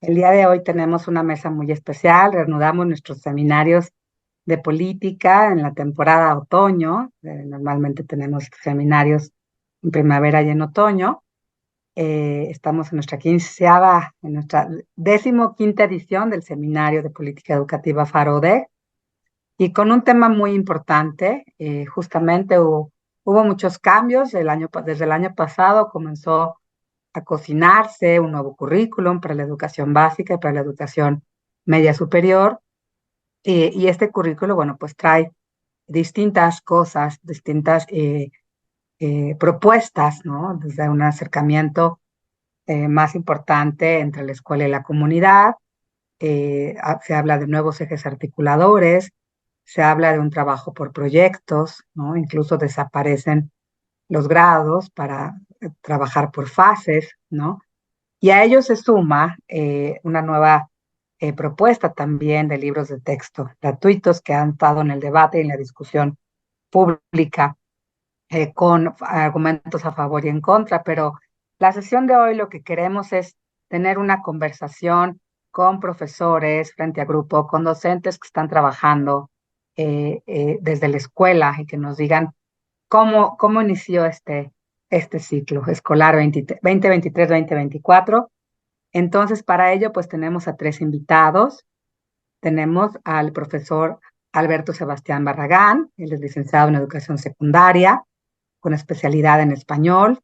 El día de hoy tenemos una mesa muy especial. Reanudamos nuestros seminarios de política en la temporada otoño. Normalmente tenemos seminarios en primavera y en otoño. Estamos en en nuestra 15ª edición del Seminario de Política Educativa FARODEC, y con un tema muy importante. Justamente hubo muchos cambios. Desde el año pasado comenzó a cocinarse un nuevo currículum para la educación básica y para la educación media superior. Y este currículo, bueno, pues trae distintas cosas, distintas propuestas, ¿no? Desde un acercamiento más importante entre la escuela y la comunidad. Se habla de nuevos ejes articuladores, se habla de un trabajo por proyectos, ¿no? Incluso desaparecen los grados para trabajar por fases, ¿no? Y a ello se suma una nueva propuesta también de libros de texto gratuitos que han estado en el debate y en la discusión pública, con argumentos a favor y en contra. Pero la sesión de hoy lo que queremos es tener una conversación con profesores frente a grupo, con docentes que están trabajando desde la escuela, y que nos digan cómo inició este ciclo escolar 2023-2024. Entonces, para ello, pues tenemos a 3 invitados. Tenemos al profesor Alberto Sebastián Barragán. Él es licenciado en educación secundaria, con especialidad en español,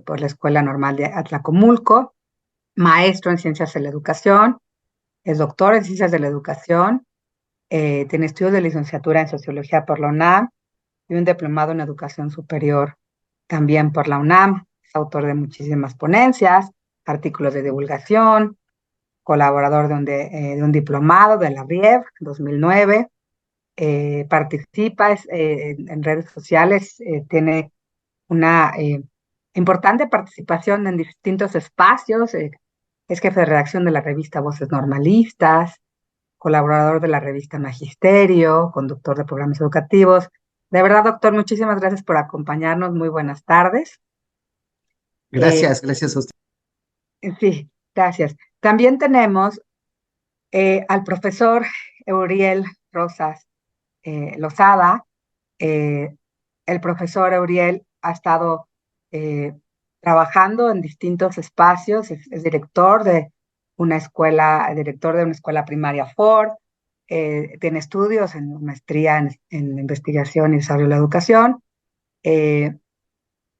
por la Escuela Normal de Atlacomulco, maestro en ciencias de la educación, es doctor en ciencias de la educación, tiene estudios de licenciatura en sociología por la UNAM y un diplomado en educación superior también por la UNAM. Es autor de muchísimas ponencias, artículos de divulgación, colaborador de un diplomado de la RIEV 2009. Participa en redes sociales, tiene una importante participación en distintos espacios. Es jefe de redacción de la revista Voces Normalistas, colaborador de la revista Magisterio, conductor de programas educativos. De verdad, doctor, muchísimas gracias por acompañarnos. Muy buenas tardes. Gracias a usted. Sí, gracias. También tenemos al profesor Euriel Rosas Lozada. Eh, el profesor Euriel ha estado eh, trabajando en distintos espacios. Es director de una escuela primaria Ford. Tiene estudios en maestría en investigación y desarrollo de la educación. eh,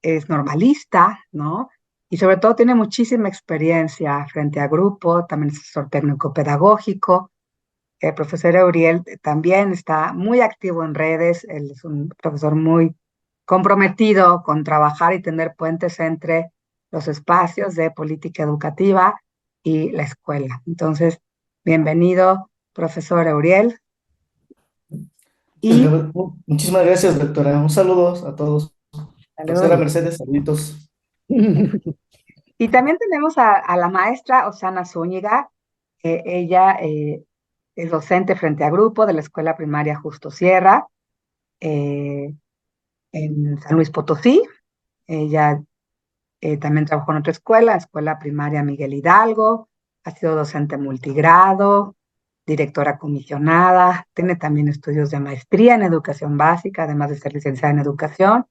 es normalista, ¿no? Y sobre todo tiene muchísima experiencia frente a grupo. También es asesor técnico pedagógico. El profesor Euriel también está muy activo en redes. Él es un profesor muy comprometido con trabajar y tener puentes entre los espacios de política educativa y la escuela. Entonces, bienvenido, profesor Euriel. Y Muchísimas gracias, doctora. Un saludo a todos. Profesora saludos. Mercedes, saluditos. Y también tenemos a la maestra Osana Zúñiga. Ella es docente frente a grupo de la escuela primaria Justo Sierra, eh, en San Luis Potosí. Ella también trabajó en otra escuela primaria Miguel Hidalgo. Ha sido docente multigrado, directora comisionada. Tiene también estudios de maestría en educación básica, además de ser licenciada en educación,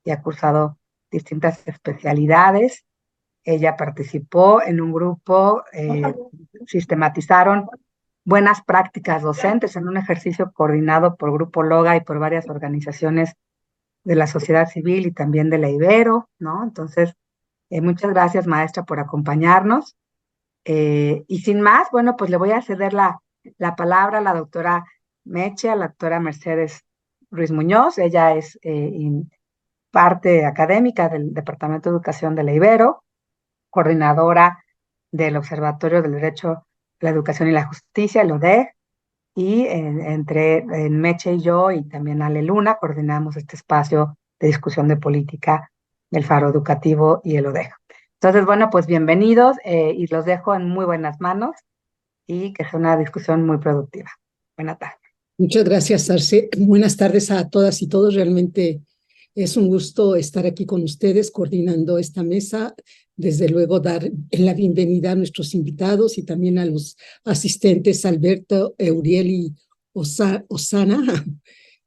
y ha cursado distintas especialidades. Ella participó en un grupo, sistematizaron buenas prácticas docentes en un ejercicio coordinado por Grupo Loga y por varias organizaciones de la sociedad civil y también de la Ibero, ¿no? Entonces, muchas gracias, maestra, por acompañarnos. Y sin más, bueno, pues le voy a ceder la palabra a la doctora Meche, a la doctora Mercedes Ruiz Muñoz. Ella es parte académica del Departamento de Educación de la Ibero, coordinadora del Observatorio del Derecho, la Educación y la Justicia, el ODEJ. Y en Meche y yo, y también Ale Luna, coordinamos este espacio de discusión de política del Faro Educativo y el ODEJ. Entonces, bueno, pues bienvenidos, y los dejo en muy buenas manos, y que sea una discusión muy productiva. Buenas tardes. Muchas gracias, Arce. Buenas tardes a todas y todos. Realmente Es un gusto estar aquí con ustedes coordinando esta mesa. Desde luego dar la bienvenida a nuestros invitados y también a los asistentes Alberto, Euriel y Osana.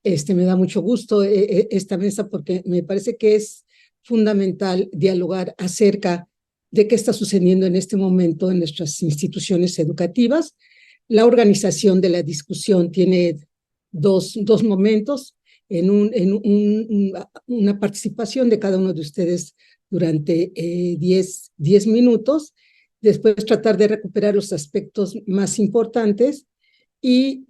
Me da mucho gusto esta mesa porque me parece que es fundamental dialogar acerca de qué está sucediendo en este momento en nuestras instituciones educativas. La organización de la discusión tiene dos momentos en una participación de cada uno de ustedes durante 10 minutos, después tratar de recuperar los aspectos más importantes y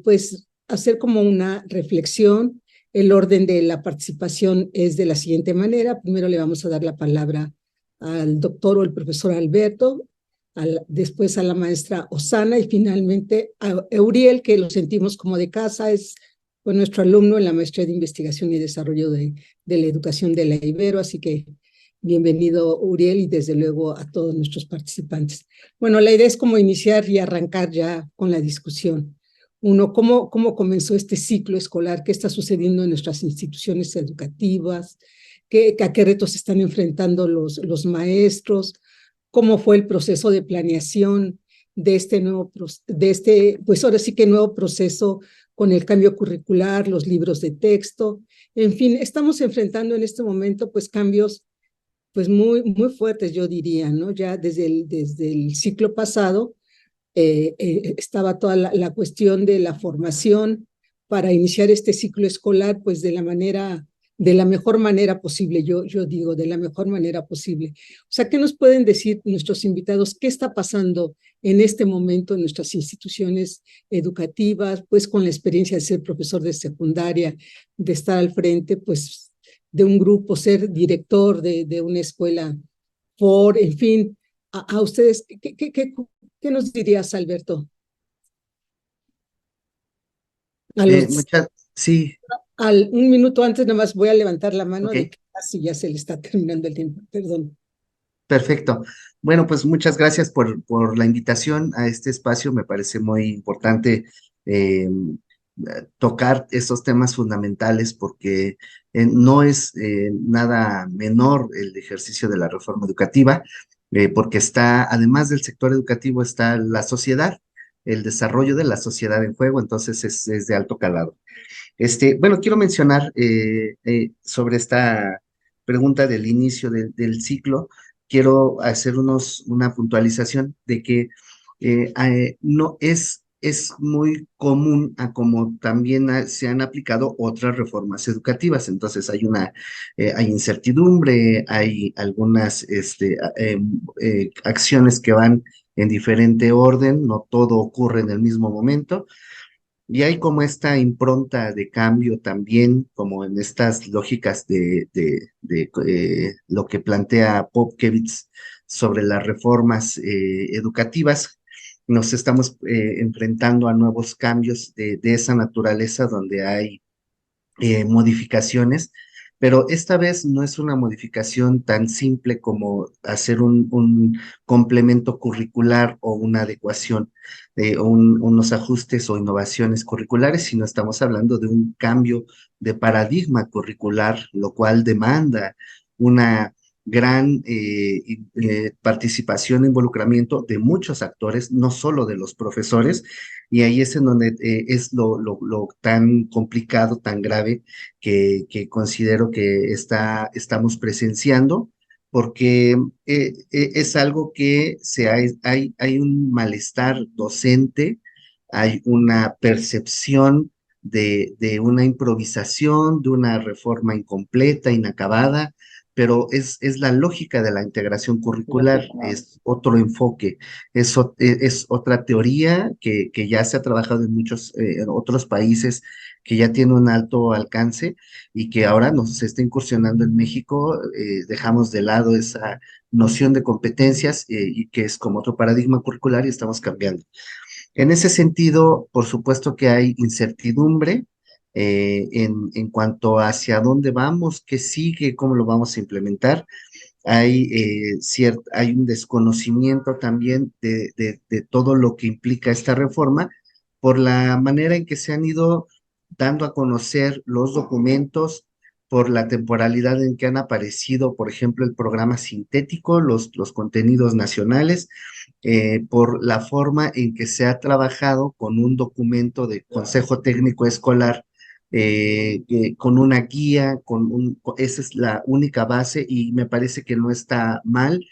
pues hacer como una reflexión. El orden de la participación es de la siguiente manera. Primero le vamos a dar la palabra al doctor o el profesor Alberto, después a la maestra Osana y finalmente a Euriel, que lo sentimos como de casa, fue nuestro alumno en la maestría de investigación y desarrollo de la educación de la Ibero, así que bienvenido Uriel y desde luego a todos nuestros participantes. Bueno, la idea es como iniciar y arrancar ya con la discusión. Uno, ¿cómo comenzó este ciclo escolar? ¿Qué está sucediendo en nuestras instituciones educativas? ¿A qué retos se están enfrentando los maestros? ¿Cómo fue el proceso de planeación de este nuevo, pues ahora sí que nuevo proceso con el cambio curricular, los libros de texto? En fin, estamos enfrentando en este momento pues cambios pues muy fuertes, yo diría, ¿no? Ya desde el ciclo pasado estaba toda la cuestión de la formación para iniciar este ciclo escolar, pues de la mejor manera posible, yo digo, de la mejor manera posible. O sea, ¿qué nos pueden decir nuestros invitados? ¿Qué está pasando en este momento en nuestras instituciones educativas, pues con la experiencia de ser profesor de secundaria, de estar al frente, pues, de un grupo, ser director de una escuela, en fin, a ustedes, ¿qué nos dirías, Alberto? A los, Sí, un minuto antes, nada más voy a levantar la mano ok, de que casi ya se le está terminando el tiempo. Perdón. perfecto. Bueno, pues muchas gracias por la invitación a este espacio. Me parece muy importante eh, tocar estos temas fundamentales porque no es nada menor el ejercicio de la reforma educativa, porque está, además del sector educativo, está la sociedad, el desarrollo de la sociedad en juego, entonces es de alto calado. Bueno, quiero mencionar sobre esta pregunta del inicio del ciclo, quiero hacer una puntualización de que no es muy común a como también se han aplicado otras reformas educativas. Entonces hay incertidumbre, hay algunas acciones que van en diferente orden, no todo ocurre en el mismo momento. Y hay como esta impronta de cambio también, como en estas lógicas de lo que plantea Popkewitz sobre las reformas educativas. Nos estamos enfrentando a nuevos cambios de esa naturaleza donde hay modificaciones, pero esta vez no es una modificación tan simple como hacer un complemento curricular o una adecuación, unos ajustes o innovaciones curriculares, sino estamos hablando de un cambio de paradigma curricular, lo cual demanda una gran participación e involucramiento de muchos actores, no solo de los profesores, y ahí es en donde es lo tan complicado, tan grave que considero que estamos presenciando, porque es algo que hay un malestar docente, hay una percepción de una improvisación, de una reforma incompleta, inacabada, pero es la lógica de la integración curricular, es otro enfoque, es otra teoría que ya se ha trabajado en muchos en otros países, que ya tiene un alto alcance y que ahora nos está incursionando en México. Dejamos de lado esa noción de competencias y que es como otro paradigma curricular y estamos cambiando. En ese sentido, por supuesto que hay incertidumbre en cuanto hacia dónde vamos, qué sigue, cómo lo vamos a implementar. Hay un desconocimiento también de todo lo que implica esta reforma por la manera en que se han ido dando a conocer los documentos, por la temporalidad en que han aparecido, por ejemplo, el programa sintético, los contenidos nacionales, por la forma en que se ha trabajado con un documento de Consejo Técnico Escolar, con una guía, esa es la única base y me parece que no está mal,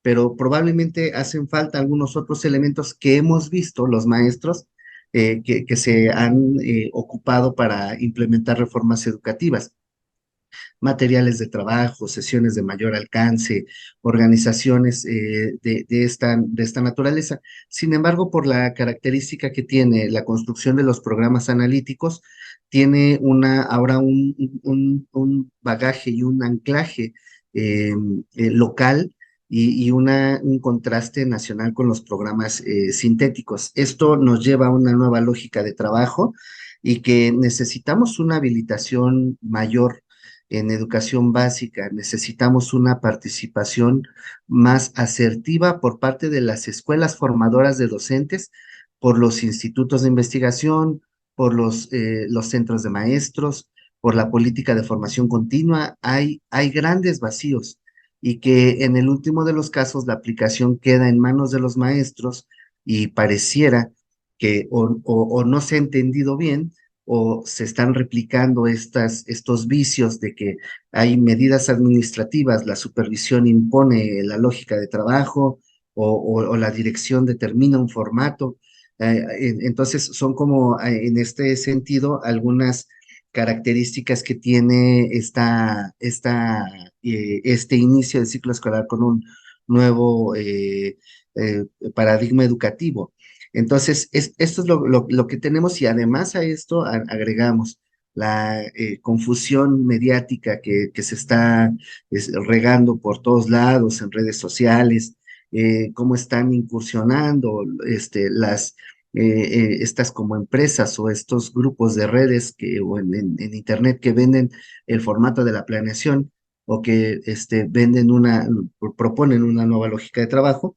pero probablemente hacen falta algunos otros elementos que hemos visto los maestros, que se han ocupado para implementar reformas educativas, materiales de trabajo, sesiones de mayor alcance, organizaciones de esta naturaleza. Sin embargo, por la característica que tiene la construcción de los programas analíticos, tiene ahora un bagaje y un anclaje local y un contraste nacional con los programas sintéticos. Esto nos lleva a una nueva lógica de trabajo y que necesitamos una habilitación mayor en educación básica. Necesitamos una participación más asertiva por parte de las escuelas formadoras de docentes, por los institutos de investigación, por los centros de maestros, por la política de formación continua. Hay grandes vacíos y que en el último de los casos la aplicación queda en manos de los maestros y pareciera que o no se ha entendido bien o se están replicando estos vicios de que hay medidas administrativas, la supervisión impone la lógica de trabajo o la dirección determina un formato. Entonces son como en este sentido algunas características que tiene este inicio del ciclo escolar con un nuevo eh, paradigma educativo. Entonces, esto es lo que tenemos y además a esto agregamos la confusión mediática que se está regando por todos lados en redes sociales, cómo están incursionando estas como empresas o estos grupos de redes o en internet que venden el formato de la planeación o que proponen una nueva lógica de trabajo,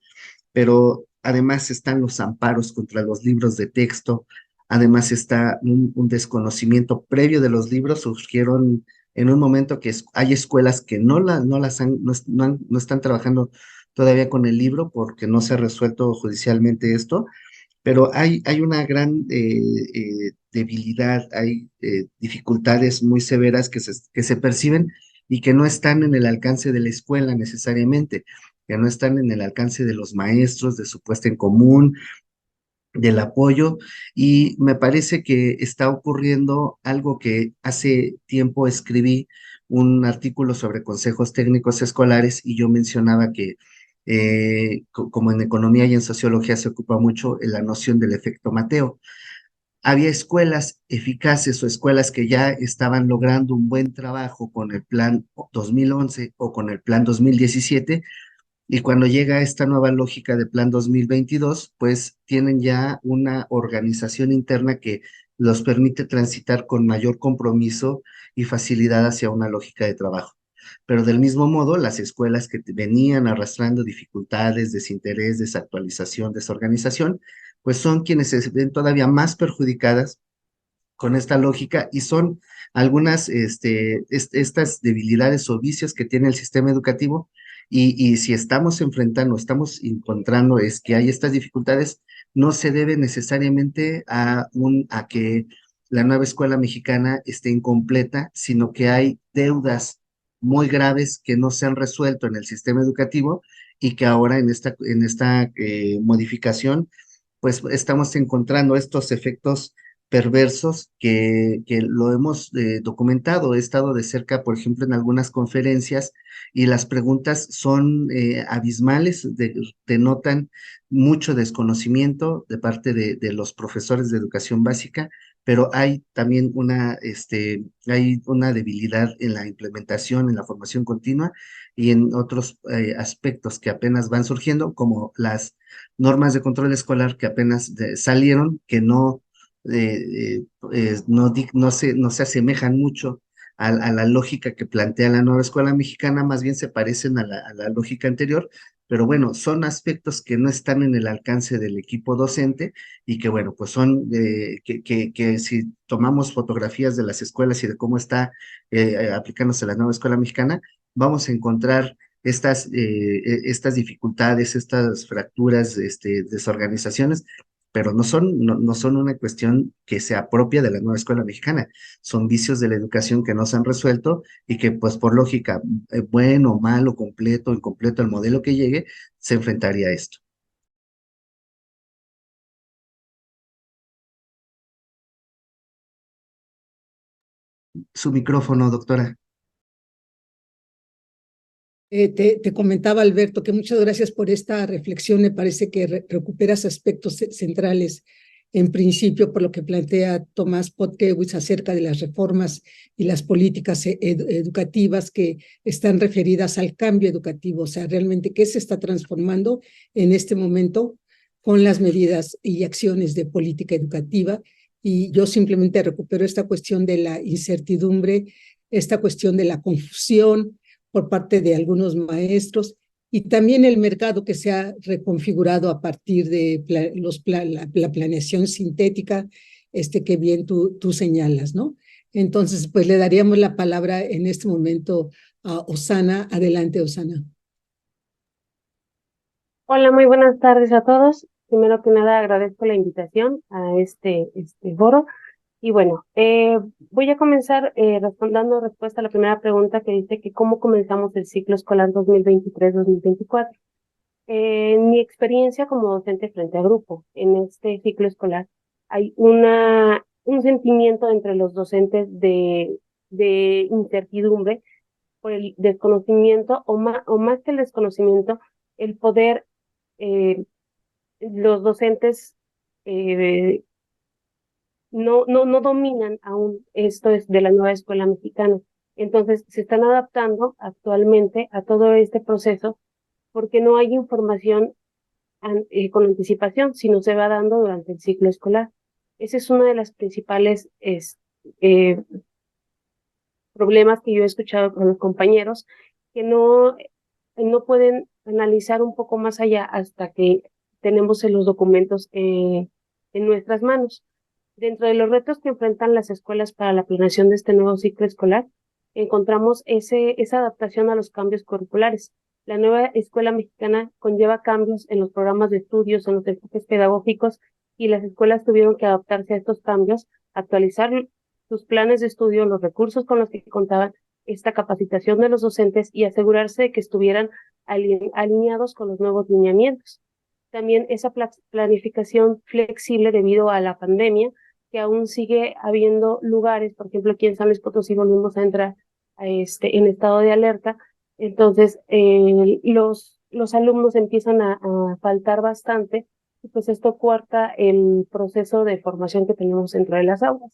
pero además están los amparos contra los libros de texto, además está un desconocimiento previo de los libros. Surgieron en un momento que hay escuelas que no están trabajando todavía con el libro porque no se ha resuelto judicialmente esto, pero hay una gran debilidad, hay dificultades muy severas que se perciben y que no están en el alcance de la escuela necesariamente, que no están en el alcance de los maestros, de su puesta en común, del apoyo, y me parece que está ocurriendo algo que hace tiempo escribí un artículo sobre consejos técnicos escolares y yo mencionaba que como en economía y en sociología se ocupa mucho la noción del efecto Mateo. Había escuelas eficaces o escuelas que ya estaban logrando un buen trabajo con el plan 2011 o con el plan 2017, y cuando llega esta nueva lógica de Plan 2022, pues tienen ya una organización interna que los permite transitar con mayor compromiso y facilidad hacia una lógica de trabajo. Pero del mismo modo, las escuelas que venían arrastrando dificultades, desinterés, desactualización, desorganización, pues son quienes se ven todavía más perjudicadas con esta lógica y son algunas estas debilidades o vicios que tiene el sistema educativo y si estamos enfrentando, estamos encontrando es que hay estas dificultades, no se debe necesariamente a que la nueva escuela mexicana esté incompleta, sino que hay deudas muy graves que no se han resuelto en el sistema educativo y que ahora en esta modificación, pues estamos encontrando estos efectos perversos que lo hemos documentado. He estado de cerca, por ejemplo, en algunas conferencias y las preguntas son abismales, denotan mucho desconocimiento de parte de los profesores de educación básica, pero hay también hay una debilidad en la implementación, en la formación continua y en otros aspectos que apenas van surgiendo, como las normas de control escolar que apenas salieron, que no se asemejan mucho a la lógica que plantea la nueva escuela mexicana, más bien se parecen a la lógica anterior, pero bueno, son aspectos que no están en el alcance del equipo docente y que bueno, pues son que si tomamos fotografías de las escuelas y de cómo está aplicándose la nueva escuela mexicana, vamos a encontrar estas dificultades, estas fracturas, desorganizaciones, pero no son una cuestión que sea propia de la nueva escuela mexicana, son vicios de la educación que no se han resuelto y que pues por lógica, bueno, malo, completo, incompleto, el modelo que llegue, se enfrentaría a esto. Su micrófono, doctora. Te comentaba, Alberto, que muchas gracias por esta reflexión. Me parece que recuperas aspectos centrales, en principio, por lo que plantea Tomás Podkewicz acerca de las reformas y las políticas educativas que están referidas al cambio educativo, o sea, realmente qué se está transformando en este momento con las medidas y acciones de política educativa. Y yo simplemente recupero esta cuestión de la incertidumbre, esta cuestión de la confusión por parte de algunos maestros y también el mercado que se ha reconfigurado a partir de la planeación sintética, que bien tú señalas, ¿no? Entonces, pues le daríamos la palabra en este momento a Osana. Adelante, Osana. Hola, muy buenas tardes a todos. Primero que nada, agradezco la invitación a este foro. Y bueno, voy a comenzar dando respuesta a la primera pregunta que dice que cómo comenzamos el ciclo escolar 2023-2024. En mi experiencia como docente frente a grupo, en este ciclo escolar, hay un sentimiento entre los docentes de incertidumbre por el desconocimiento, o más que el desconocimiento, el poder, eh, los docentes eh, no dominan aún esto es de la nueva escuela mexicana. Entonces, se están adaptando actualmente a todo este proceso porque no hay información con anticipación, sino se va dando durante el ciclo escolar. Ese es uno de los principales eh, problemas que yo he escuchado con los compañeros, que no pueden analizar un poco más allá hasta que tenemos los documentos en nuestras manos. Dentro de los retos que enfrentan las escuelas para la planeación de este nuevo ciclo escolar, encontramos esa adaptación a los cambios curriculares. La nueva escuela mexicana conlleva cambios en los programas de estudios, en los enfoques pedagógicos, y las escuelas tuvieron que adaptarse a estos cambios, actualizar sus planes de estudio, los recursos con los que contaban, esta capacitación de los docentes y asegurarse de que estuvieran alineados con los nuevos lineamientos. También esa planificación flexible debido a la pandemia, que aún sigue habiendo lugares, por ejemplo, aquí en San Luis Potosí volvimos a entrar en estado de alerta. Entonces, los alumnos empiezan a faltar bastante, y pues esto corta el proceso de formación que tenemos dentro de las aulas.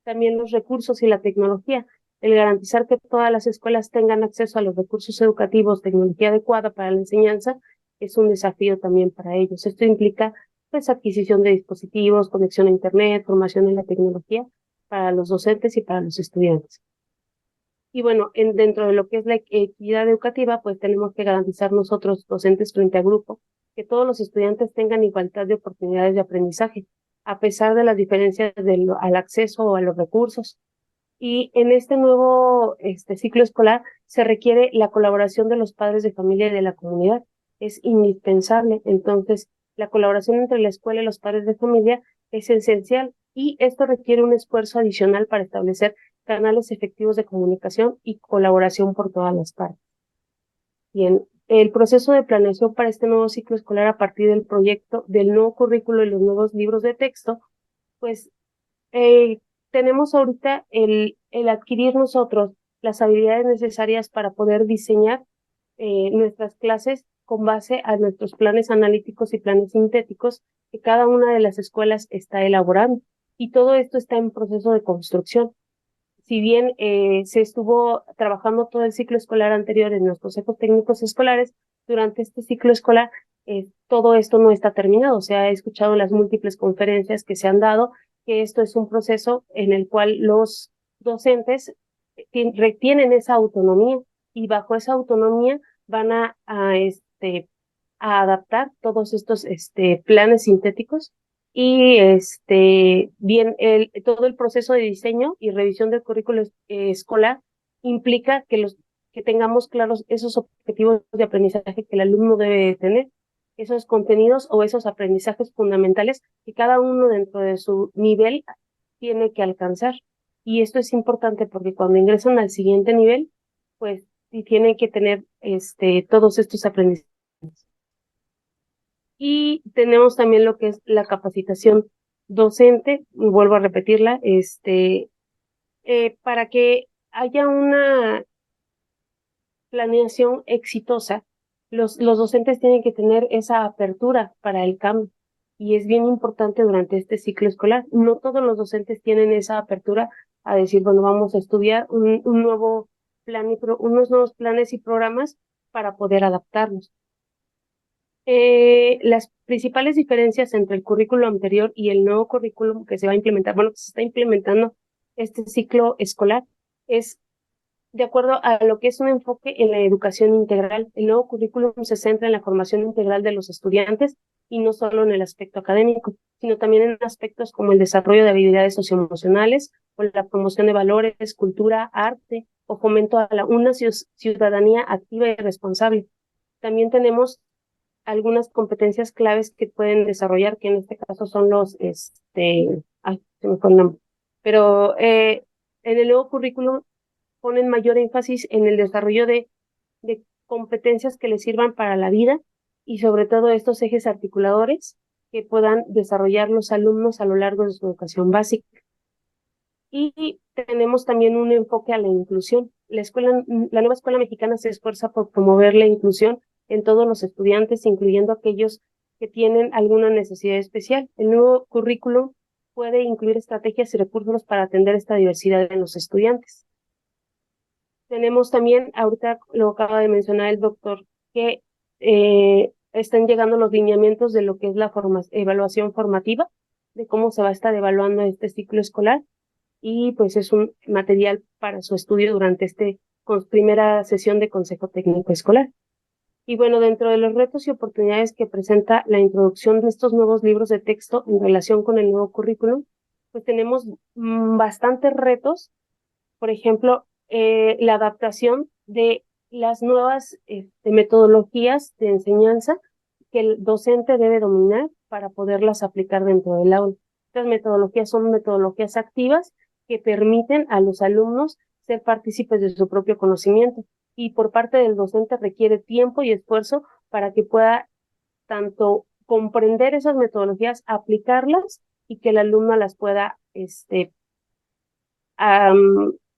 También los recursos y la tecnología. El garantizar que todas las escuelas tengan acceso a los recursos educativos, tecnología adecuada para la enseñanza, es un desafío también para ellos. Esto implica pues adquisición de dispositivos, conexión a internet, formación en la tecnología para los docentes y para los estudiantes. Y bueno, dentro de lo que es la equidad educativa, pues tenemos que garantizar nosotros, docentes frente a grupo, que todos los estudiantes tengan igualdad de oportunidades de aprendizaje, a pesar de las diferencias al acceso o a los recursos. Y en este nuevo ciclo escolar se requiere la colaboración de los padres de familia y de la comunidad. Es indispensable. Entonces, la colaboración entre la escuela y los padres de familia es esencial, y esto requiere un esfuerzo adicional para establecer canales efectivos de comunicación y colaboración por todas las partes. Bien, el proceso de planeación para este nuevo ciclo escolar a partir del proyecto del nuevo currículo y los nuevos libros de texto, pues tenemos ahorita el adquirir nosotros las habilidades necesarias para poder diseñar nuestras clases con base a nuestros planes analíticos y planes sintéticos que cada una de las escuelas está elaborando. Y todo esto está en proceso de construcción. Si bien se estuvo trabajando todo el ciclo escolar anterior en los consejos técnicos escolares, durante este ciclo escolar todo esto no está terminado. Se ha escuchado en las múltiples conferencias que se han dado que esto es un proceso en el cual los docentes retienen esa autonomía, y bajo esa autonomía van a a adaptar todos estos planes sintéticos y bien todo el proceso de diseño y revisión del currículo escolar implica que tengamos claros esos objetivos de aprendizaje que el alumno debe tener, esos contenidos o esos aprendizajes fundamentales que cada uno dentro de su nivel tiene que alcanzar. Y esto es importante porque cuando ingresan al siguiente nivel, pues sí tienen que tener todos estos aprendizajes. Y tenemos también lo que es la capacitación docente, vuelvo a repetirla, para que haya una planeación exitosa, los docentes tienen que tener esa apertura para el cambio. Y es bien importante durante este ciclo escolar. No todos los docentes tienen esa apertura a decir, bueno, vamos a estudiar un nuevo plan unos nuevos planes y programas para poder adaptarlos. Las principales diferencias entre el currículo anterior y el nuevo currículum que se va a implementar, bueno, que se está implementando este ciclo escolar, es de acuerdo a lo que es un enfoque en la educación integral. El nuevo currículum se centra en la formación integral de los estudiantes y no solo en el aspecto académico, sino también en aspectos como el desarrollo de habilidades socioemocionales o la promoción de valores, cultura, arte o fomento a una ciudadanía activa y responsable. También tenemos algunas competencias claves que pueden desarrollar, que en este caso son se me fue el nombre, pero en el nuevo currículum ponen mayor énfasis en el desarrollo de competencias que les sirvan para la vida y sobre todo estos ejes articuladores que puedan desarrollar los alumnos a lo largo de su educación básica. Y tenemos también un enfoque a la inclusión. La nueva escuela mexicana se esfuerza por promover la inclusión en todos los estudiantes, incluyendo aquellos que tienen alguna necesidad especial. El nuevo currículum puede incluir estrategias y recursos para atender esta diversidad en los estudiantes. Tenemos también, ahorita lo acaba de mencionar el doctor, que están llegando los lineamientos de lo que es la evaluación formativa, de cómo se va a estar evaluando este ciclo escolar, y pues es un material para su estudio durante primera sesión de Consejo Técnico Escolar. Y bueno, dentro de los retos y oportunidades que presenta la introducción de estos nuevos libros de texto en relación con el nuevo currículum, pues tenemos bastantes retos. Por ejemplo, la adaptación de las nuevas metodologías de enseñanza que el docente debe dominar para poderlas aplicar dentro del aula. Estas metodologías son metodologías activas que permiten a los alumnos ser partícipes de su propio conocimiento, y por parte del docente requiere tiempo y esfuerzo para que pueda tanto comprender esas metodologías, aplicarlas y que el alumno las pueda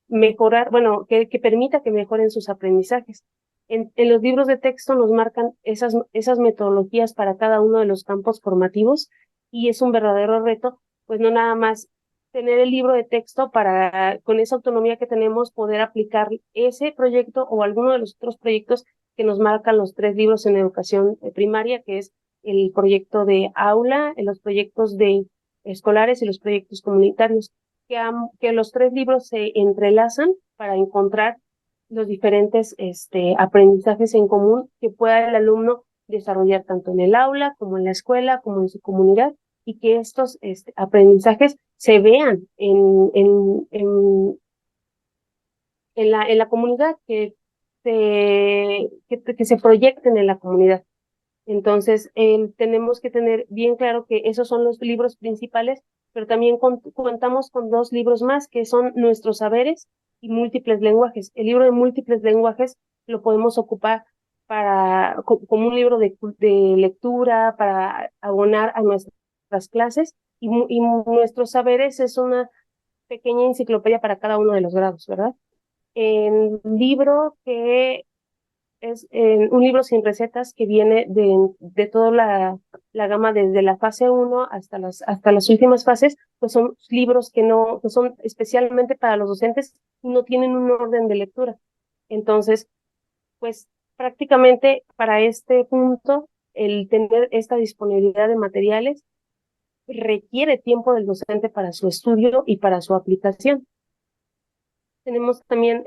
mejorar, bueno, que permita que mejoren sus aprendizajes. En los libros de texto nos marcan esas metodologías para cada uno de los campos formativos, y es un verdadero reto, pues no nada más tener el libro de texto para, con esa autonomía que tenemos, poder aplicar ese proyecto o alguno de los otros proyectos que nos marcan los 3 libros en educación primaria, que es el proyecto de aula, los proyectos de escolares y los proyectos comunitarios, que los 3 libros se entrelazan para encontrar los diferentes aprendizajes en común que pueda el alumno desarrollar tanto en el aula como en la escuela como en su comunidad, y que estos aprendizajes se vean en la comunidad, que se proyecten en la comunidad. Entonces, tenemos que tener bien claro que esos son los libros principales, pero también contamos con 2 libros más, que son Nuestros Saberes y Múltiples Lenguajes. El libro de Múltiples Lenguajes lo podemos ocupar como un libro de lectura para abonar a nuestras clases, y Nuestros Saberes es una pequeña enciclopedia para cada uno de los grados, ¿verdad? El libro que es un libro sin recetas, que viene de toda la gama desde la fase 1 hasta las últimas fases, pues son libros que son especialmente para los docentes y no tienen un orden de lectura. Entonces, pues prácticamente para este punto, el tener esta disponibilidad de materiales requiere tiempo del docente para su estudio y para su aplicación. Tenemos también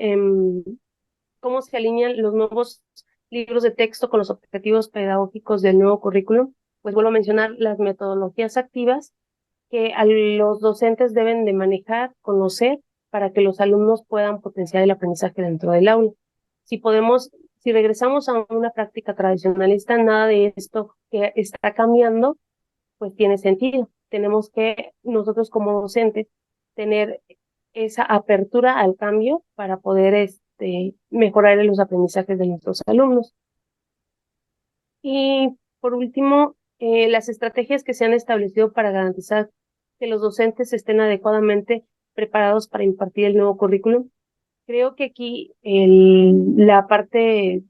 cómo se alinean los nuevos libros de texto con los objetivos pedagógicos del nuevo currículum, pues vuelvo a mencionar las metodologías activas que a los docentes deben de manejar, conocer, para que los alumnos puedan potenciar el aprendizaje dentro del aula. Si regresamos a una práctica tradicionalista, nada de esto que está cambiando, pues tiene sentido. Tenemos que nosotros como docentes tener esa apertura al cambio para poder mejorar los aprendizajes de nuestros alumnos. Y por último, las estrategias que se han establecido para garantizar que los docentes estén adecuadamente preparados para impartir el nuevo currículum. Creo que aquí la parte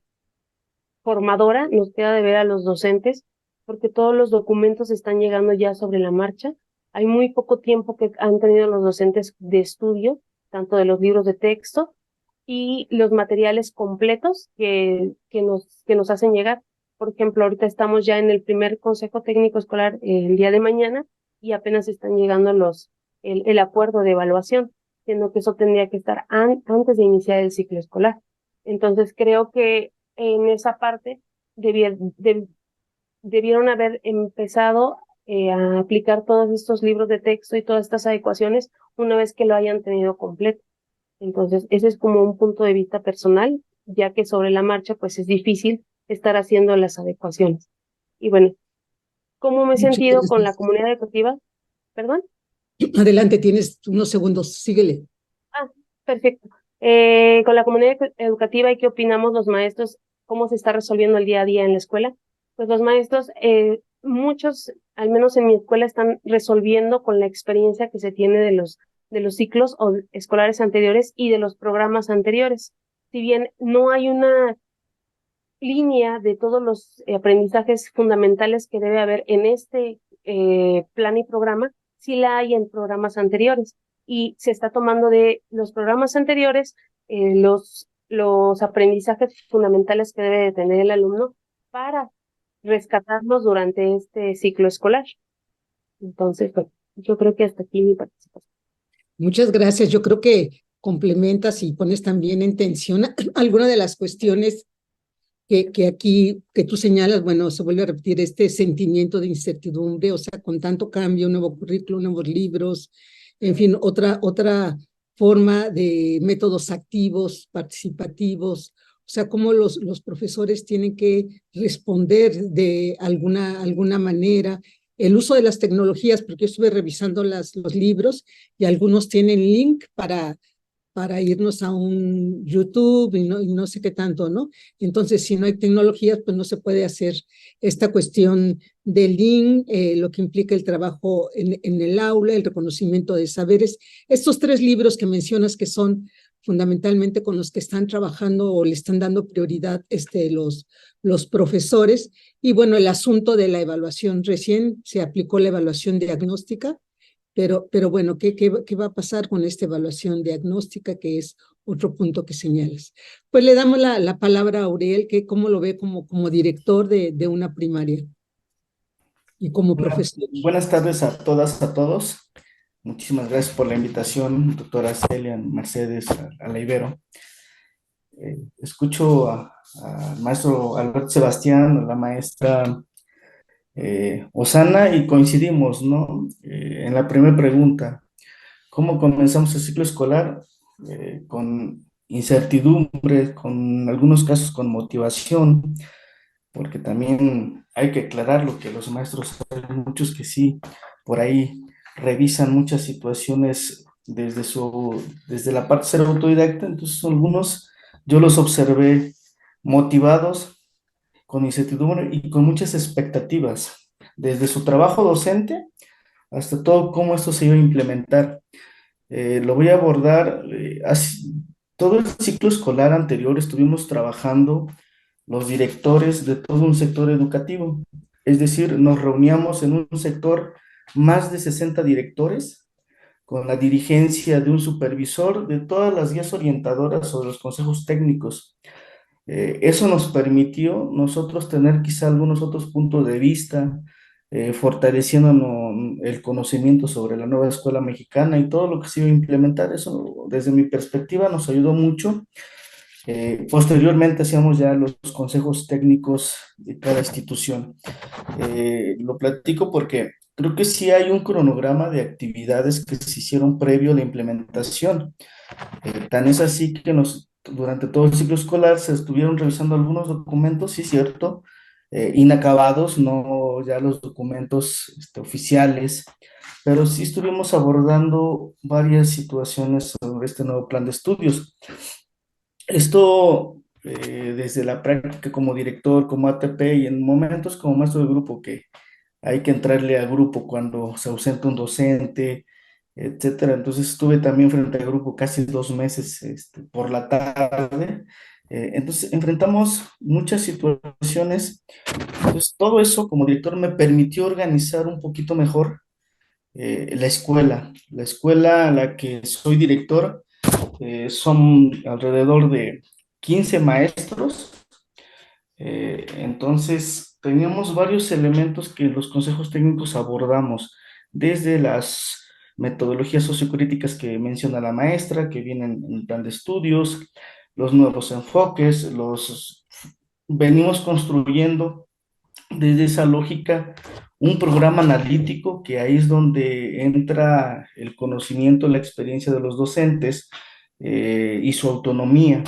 formadora nos queda de ver a los docentes, porque todos los documentos están llegando ya sobre la marcha. Hay muy poco tiempo que han tenido los docentes de estudio, tanto de los libros de texto y los materiales completos que nos hacen llegar. Por ejemplo, ahorita estamos ya en el primer consejo técnico escolar el día de mañana y apenas están llegando el acuerdo de evaluación, siendo que eso tendría que estar antes de iniciar el ciclo escolar. Entonces, creo que en esa parte debieron haber empezado a aplicar todos estos libros de texto y todas estas adecuaciones una vez que lo hayan tenido completo. Entonces, ese es como un punto de vista personal, ya que sobre la marcha, pues es difícil estar haciendo las adecuaciones. Y bueno, ¿cómo me he Muchas sentido con la gracias. comunidad educativa? ¿Perdón? Adelante, tienes unos segundos, síguele. Ah, perfecto. Con la comunidad educativa y qué opinamos los maestros, cómo se está resolviendo el día a día en la escuela. Pues los maestros, muchos, al menos en mi escuela, están resolviendo con la experiencia que se tiene de los ciclos escolares anteriores y de los programas anteriores. Si bien no hay una línea de todos los aprendizajes fundamentales que debe haber en este plan y programa, sí la hay en programas anteriores y se está tomando de los programas anteriores los aprendizajes fundamentales que debe de tener el alumno para rescatarlos durante este ciclo escolar. Entonces, bueno, yo creo que hasta aquí mi participación. Muchas gracias. Yo creo que complementas y pones también en tensión algunas de las cuestiones que aquí, que tú señalas. Bueno, se vuelve a repetir este sentimiento de incertidumbre, o sea, con tanto cambio, nuevo currículo, nuevos libros, en fin, otra forma de métodos activos, participativos, o sea, cómo los profesores tienen que responder de alguna manera. El uso de las tecnologías, porque yo estuve revisando los libros y algunos tienen link para irnos a un YouTube y no sé qué tanto, ¿no? Entonces, si no hay tecnologías, pues no se puede hacer esta cuestión del link, lo que implica el trabajo en el aula, el reconocimiento de saberes. Estos 3 libros que mencionas que son fundamentalmente con los que están trabajando o le están dando prioridad los profesores. Y bueno, el asunto de la evaluación, recién se aplicó la evaluación diagnóstica, pero bueno, ¿qué va a pasar con esta evaluación diagnóstica, que es otro punto que señalas? Pues le damos la palabra a Aurel, que cómo lo ve como director de una primaria y como profesor. Buenas tardes a todas, a todos. Muchísimas gracias por la invitación, doctora Celia, Mercedes, a la Ibero. Escucho al maestro Alberto Sebastián, a la maestra Osana, y coincidimos, ¿no? En la primera pregunta, ¿cómo comenzamos el ciclo escolar? Con incertidumbre, con algunos casos con motivación, porque también hay que aclarar lo que los maestros, hay muchos que sí, por ahí revisan muchas situaciones desde la parte de ser autodidacta. Entonces algunos yo los observé motivados, con incertidumbre y con muchas expectativas, desde su trabajo docente hasta todo cómo esto se iba a implementar. Lo voy a abordar, todo el ciclo escolar anterior estuvimos trabajando los directores de todo un sector educativo, es decir, nos reuníamos en un sector más de 60 directores, con la dirigencia de un supervisor, de todas las guías orientadoras o de los consejos técnicos. Eso nos permitió nosotros tener quizá algunos otros puntos de vista, fortaleciendo el conocimiento sobre la nueva escuela mexicana y todo lo que se iba a implementar. Eso, desde mi perspectiva, nos ayudó mucho Posteriormente hacíamos ya los consejos técnicos de cada institución. Lo platico porque creo que sí hay un cronograma de actividades que se hicieron previo a la implementación. Tan es así que durante todo el ciclo escolar se estuvieron revisando algunos documentos, sí, cierto, inacabados, no ya los documentos oficiales, pero sí estuvimos abordando varias situaciones sobre este nuevo plan de estudios. Esto desde la práctica como director, como ATP y en momentos como maestro de grupo, que hay que entrarle al grupo cuando se ausenta un docente, etcétera. Entonces estuve también frente al grupo casi 2 meses por la tarde. Entonces enfrentamos muchas situaciones. Entonces todo eso como director me permitió organizar un poquito mejor la escuela. La escuela a la que soy director son alrededor de 15 maestros. Entonces, teníamos varios elementos que los consejos técnicos abordamos, desde las metodologías sociocríticas que menciona la maestra, que vienen en el plan de estudios, los nuevos enfoques, venimos construyendo desde esa lógica un programa analítico, que ahí es donde entra el conocimiento, la experiencia de los docentes y su autonomía.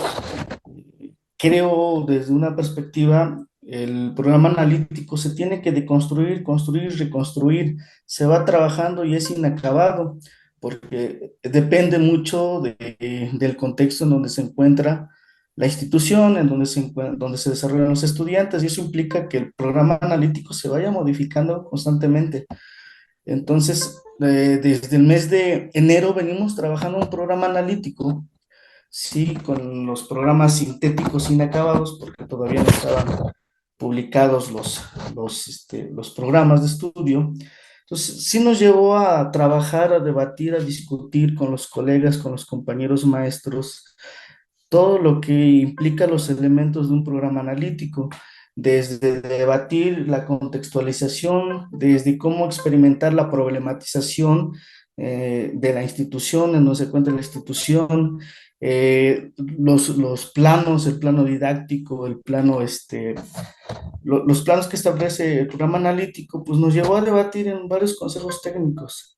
Creo desde una perspectiva, el programa analítico se tiene que deconstruir, construir, reconstruir, se va trabajando y es inacabado, porque depende mucho del contexto en donde se encuentra la institución, en donde se desarrollan los estudiantes, y eso implica que el programa analítico se vaya modificando constantemente. Entonces, desde el mes de enero venimos trabajando un programa analítico, sí, con los programas sintéticos inacabados, porque todavía no estaban publicados los programas de estudio. Entonces, sí nos llevó a trabajar, a debatir, a discutir con los colegas, con los compañeros maestros, todo lo que implica los elementos de un programa analítico, desde debatir la contextualización, desde cómo experimentar la problematización de la institución, en donde se encuentra la institución, los planos, el plano didáctico, los planos que establece el programa analítico, pues nos llevó a debatir en varios consejos técnicos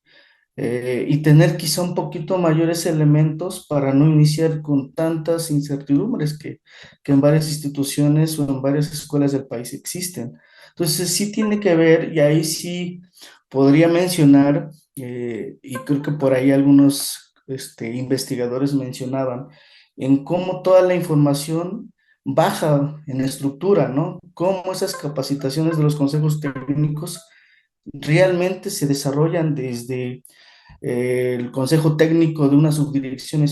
y tener quizá un poquito mayores elementos para no iniciar con tantas incertidumbres que en varias instituciones o en varias escuelas del país existen. Entonces sí tiene que ver, y ahí sí podría mencionar, y creo que por ahí algunos investigadores mencionaban, en cómo toda la información baja en estructura, ¿no? Cómo esas capacitaciones de los consejos técnicos realmente se desarrollan desde el consejo técnico de una subdirección,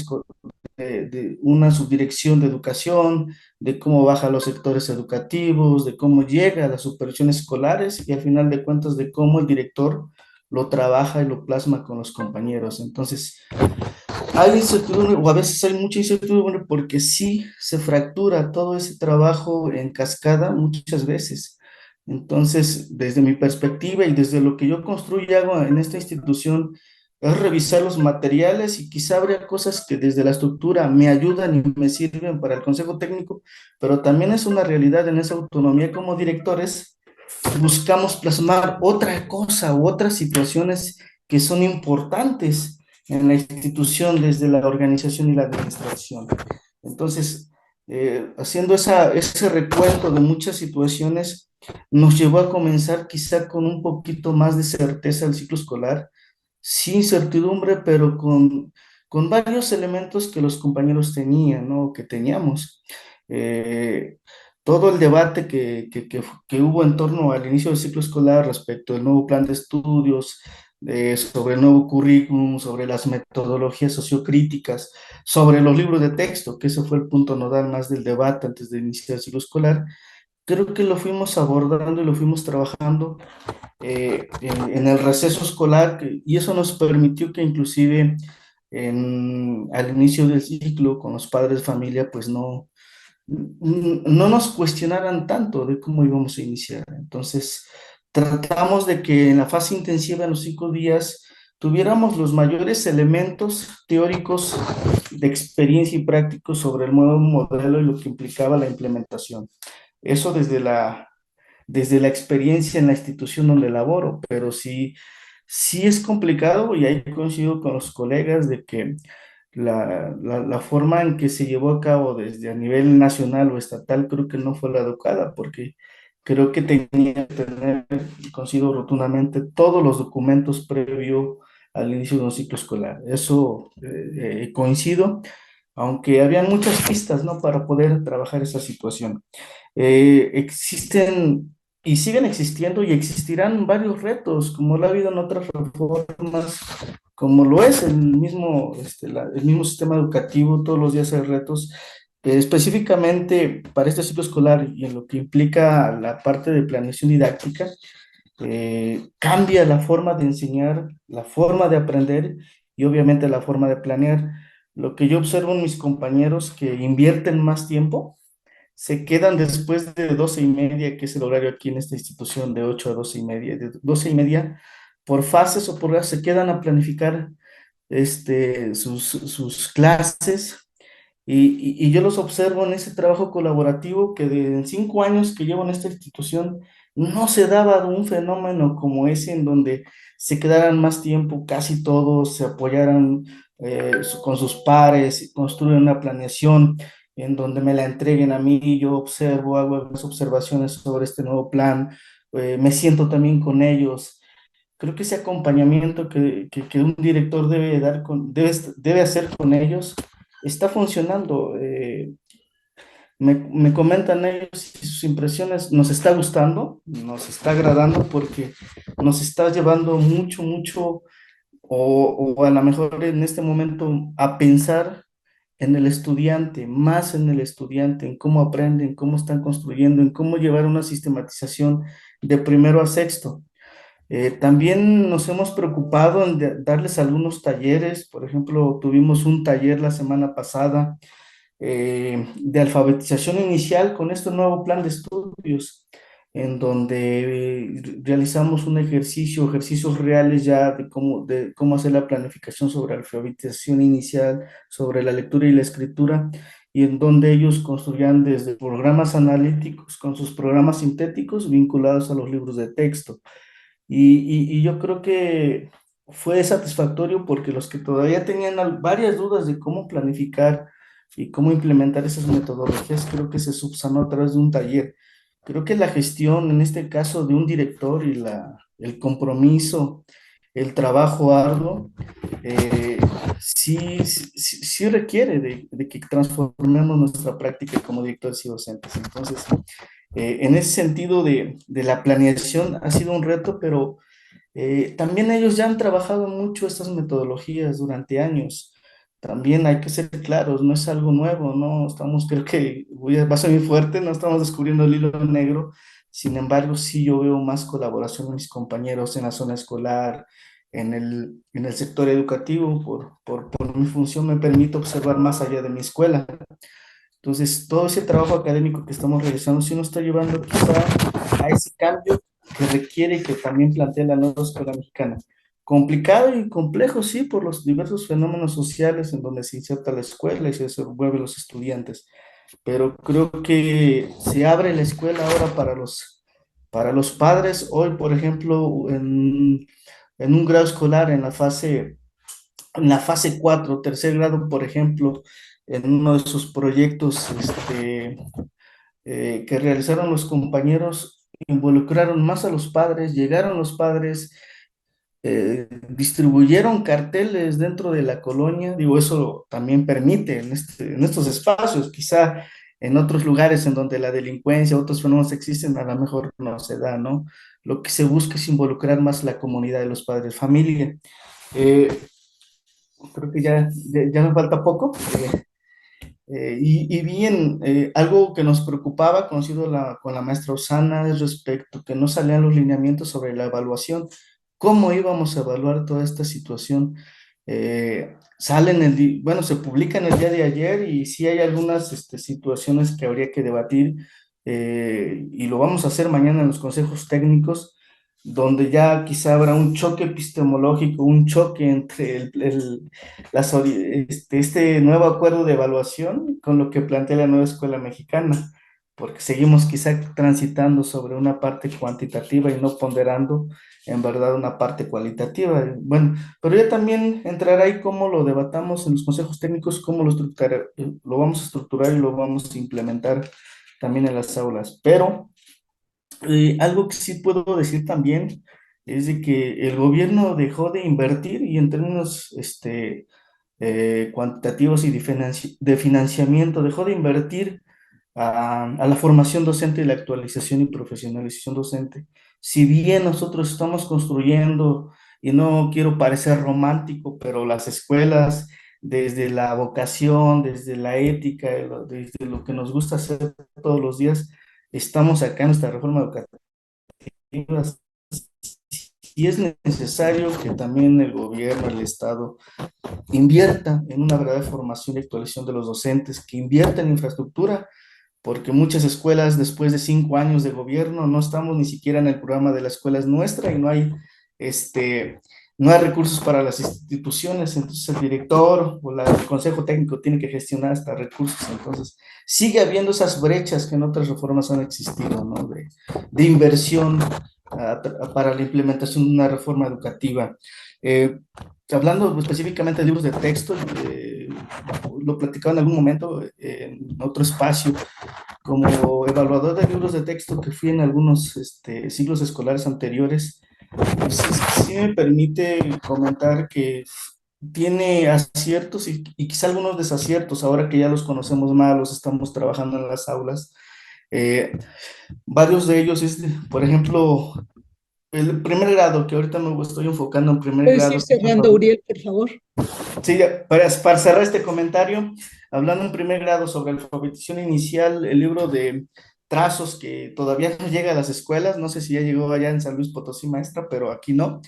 de una subdirección de educación, de cómo baja a los sectores educativos, de cómo llega a las supervisiones escolares y al final de cuentas de cómo el director lo trabaja y lo plasma con los compañeros. Entonces, hay incertidumbre, o a veces hay mucha incertidumbre porque sí se fractura todo ese trabajo en cascada muchas veces. Entonces, desde mi perspectiva y desde lo que yo construyo y hago en esta institución, es revisar los materiales y quizá habría cosas que desde la estructura me ayudan y me sirven para el consejo técnico, pero también es una realidad en esa autonomía como directores, buscamos plasmar otra cosa u otras situaciones que son importantes en la institución desde la organización y la administración. Entonces, haciendo ese recuento de muchas situaciones, nos llevó a comenzar quizá con un poquito más de certeza el ciclo escolar, sin certidumbre, pero con varios elementos que los compañeros tenían, ¿no? Que teníamos. Eh, Todo el debate que hubo en torno al inicio del ciclo escolar respecto al nuevo plan de estudios, sobre el nuevo currículum, sobre las metodologías sociocríticas, sobre los libros de texto, que ese fue el punto nodal más del debate antes de iniciar el ciclo escolar, creo que lo fuimos abordando y lo fuimos trabajando en el receso escolar, y eso nos permitió que inclusive al inicio del ciclo con los padres de familia, pues no nos cuestionaran tanto de cómo íbamos a iniciar. Entonces, tratamos de que en la fase intensiva, en los 5 días, tuviéramos los mayores elementos teóricos de experiencia y prácticos sobre el nuevo modelo y lo que implicaba la implementación. Eso desde la experiencia en la institución donde laboro, pero sí, sí es complicado y ahí coincido con los colegas de que la forma en que se llevó a cabo desde a nivel nacional o estatal creo que no fue la adecuada, porque creo que tenía que tener, coincido rotundamente, todos los documentos previo al inicio de un ciclo escolar. Eso coincido, aunque había muchas pistas, ¿no? Para poder trabajar esa situación. Existen y siguen existiendo y existirán varios retos, como lo ha habido en otras reformas, como lo es el mismo sistema educativo, todos los días hay retos. Específicamente para este ciclo escolar y en lo que implica la parte de planeación didáctica, cambia la forma de enseñar, la forma de aprender y obviamente la forma de planear. Lo que yo observo en mis compañeros que invierten más tiempo, se quedan después de 12:30, que es el horario aquí en esta institución, de 8 a 12:30, de 12:30, por fases o por horas, se quedan a planificar sus clases y yo los observo en ese trabajo colaborativo que en 5 años que llevo en esta institución no se daba un fenómeno como ese en donde se quedaran más tiempo casi todos, se apoyaran con sus pares, y construyen una planeación en donde me la entreguen a mí, yo observo, hago algunas observaciones sobre este nuevo plan, me siento también con ellos. Creo que ese acompañamiento que un director debe hacer con ellos está funcionando. Me comentan ellos y sus impresiones, nos está gustando, nos está agradando porque nos está llevando mucho, mucho, o a lo mejor en este momento a pensar en el estudiante, más en el estudiante, en cómo aprenden, cómo están construyendo, en cómo llevar una sistematización de primero a sexto. También nos hemos preocupado en darles algunos talleres. Por ejemplo, tuvimos un taller la semana pasada de alfabetización inicial con este nuevo plan de estudios, en donde realizamos un ejercicios reales ya de cómo hacer la planificación sobre alfabetización inicial, sobre la lectura y la escritura, y en donde ellos construían desde programas analíticos con sus programas sintéticos vinculados a los libros de texto. Y yo creo que fue satisfactorio porque los que todavía tenían varias dudas de cómo planificar y cómo implementar esas metodologías, creo que se subsanó a través de un taller. Creo que la gestión, en este caso de un director y el compromiso, el trabajo arduo, eh, sí requiere de que transformemos nuestra práctica como directores y docentes. Entonces, en ese sentido de la planeación ha sido un reto, pero también ellos ya han trabajado mucho estas metodologías durante años. También hay que ser claros, no es algo nuevo, no estamos, creo que va a ser muy fuerte, no estamos descubriendo el hilo negro. Sin embargo, sí yo veo más colaboración de mis compañeros en la zona escolar, en el sector educativo. Por mi función me permite observar más allá de mi escuela. Entonces, todo ese trabajo académico que estamos realizando sí nos está llevando quizá a ese cambio que requiere que también plantee la nueva escuela mexicana. Complicado y complejo, sí, por los diversos fenómenos sociales en donde se inserta la escuela y se desenvuelven los estudiantes, pero creo que se abre la escuela ahora para los padres. Hoy, por ejemplo, en un grado escolar, en la fase 4 tercer grado, por ejemplo, en uno de sus proyectos que realizaron los compañeros, involucraron más a los padres, llegaron los padres, distribuyeron carteles dentro de la colonia. Digo, eso también permite en estos espacios, quizá en otros lugares en donde la delincuencia, otros fenómenos existen, a lo mejor no se da, ¿no? Lo que se busca es involucrar más la comunidad de los padres, familia. Eh, Creo que ya me falta poco. Y bien, algo que nos preocupaba, conocido con la maestra Osana, es respecto que no salían los lineamientos sobre la evaluación. ¿Cómo íbamos a evaluar toda esta situación? Bueno, se publican el día de ayer y sí hay algunas situaciones que habría que debatir, y lo vamos a hacer mañana en los consejos técnicos, donde ya quizá habrá un choque epistemológico, un choque entre este nuevo acuerdo de evaluación con lo que plantea la nueva escuela mexicana, porque seguimos quizá transitando sobre una parte cuantitativa y no ponderando en verdad una parte cualitativa. Bueno, pero ya también entrará ahí cómo lo debatamos en los consejos técnicos, cómo lo vamos a estructurar y lo vamos a implementar también en las aulas. Pero algo que sí puedo decir también es de que el gobierno dejó de invertir y en términos cuantitativos y de financiamiento, dejó de invertir a la formación docente y la actualización y profesionalización docente. Si bien nosotros estamos construyendo, y no quiero parecer romántico, pero las escuelas, desde la vocación, desde la ética, desde lo que nos gusta hacer todos los días, estamos acá en esta reforma educativa y es necesario que también el gobierno, el Estado, invierta en una verdadera formación y actualización de los docentes, que invierta en infraestructura, porque muchas escuelas después de 5 años de gobierno no estamos ni siquiera en el programa de la escuela es nuestra y no hay recursos para las instituciones, entonces el director o el consejo técnico tiene que gestionar hasta recursos, entonces sigue habiendo esas brechas que en otras reformas han existido, ¿no? De inversión para la implementación de una reforma educativa. Eh, Hablando específicamente de libros de texto, lo platicaba en algún momento en otro espacio, como evaluador de libros de texto que fui en algunos ciclos escolares anteriores, pues sí me permite comentar que tiene aciertos y quizá algunos desaciertos, ahora que ya los conocemos más, los estamos trabajando en las aulas. Eh, Varios de ellos es, por ejemplo, el primer grado, que ahorita me estoy enfocando en primer ¿Puedes ir grado. cerrando, Uriel, por favor? Sí, para cerrar este comentario, hablando en primer grado sobre alfabetización inicial, el libro de trazos que todavía no llega a las escuelas, no sé si ya llegó allá en San Luis Potosí, maestra, pero aquí no,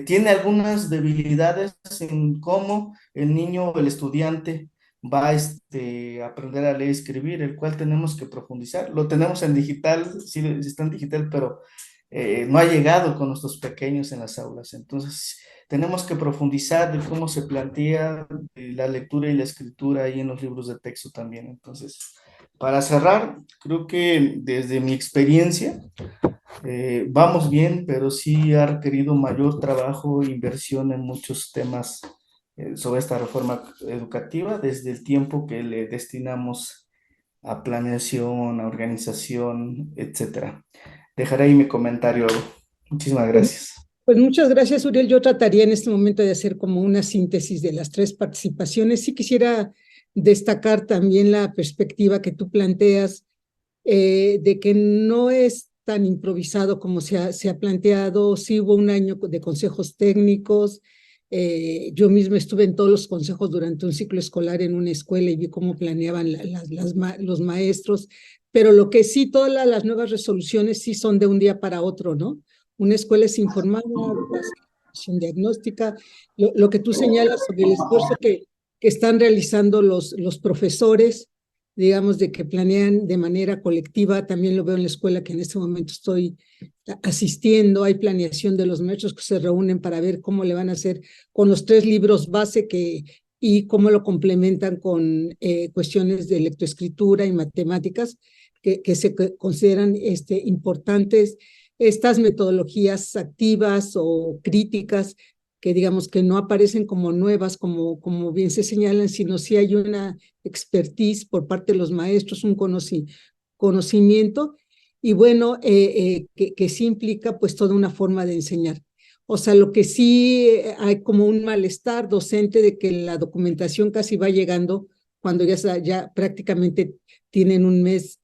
tiene algunas debilidades en cómo el niño o el estudiante va a aprender a leer y escribir, el cual tenemos que profundizar. Lo tenemos en digital, sí, sí está en digital, pero no ha llegado con nuestros pequeños en las aulas. Entonces, tenemos que profundizar de cómo se plantea la lectura y la escritura ahí en los libros de texto también. Entonces, para cerrar, creo que desde mi experiencia, vamos bien, pero sí ha requerido mayor trabajo e inversión en muchos temas sobre esta reforma educativa desde el tiempo que le destinamos a planeación, a organización, etcétera. Dejaré ahí mi comentario. Muchísimas Pues, gracias. pues muchas gracias, Uriel. Yo trataría en este momento de hacer como una síntesis de las tres participaciones. Sí quisiera destacar también la perspectiva que tú planteas de que no es tan improvisado como se ha planteado. Sí hubo un año de consejos técnicos. Yo mismo estuve en todos los consejos durante un ciclo escolar en una escuela y vi cómo planeaban los maestros, pero lo que sí, todas las nuevas resoluciones sí son de un día para otro, ¿no? Una escuela es informada, una diagnóstica, lo que tú señalas sobre el esfuerzo que están realizando los profesores, digamos, de que planean de manera colectiva. También lo veo en la escuela que en este momento estoy asistiendo. Hay planeación de los maestros que se reúnen para ver cómo le van a hacer con los 3 libros base y cómo lo complementan con cuestiones de lectoescritura y matemáticas que se consideran importantes. Estas metodologías activas o críticas que digamos que no aparecen como nuevas, como bien se señalan, sino sí hay una expertise por parte de los maestros, un conocimiento, y bueno, que sí implica pues toda una forma de enseñar. O sea, lo que sí hay como un malestar docente de que la documentación casi va llegando cuando ya prácticamente tienen un mes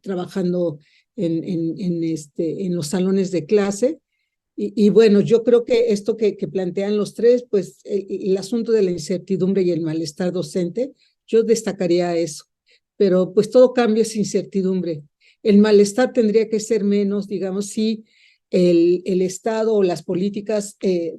trabajando en los salones de clase. Y bueno, yo creo que esto que plantean los tres, pues el asunto de la incertidumbre y el malestar docente, yo destacaría eso. Pero pues todo cambio es incertidumbre. El malestar tendría que ser menos, digamos, si el Estado o las políticas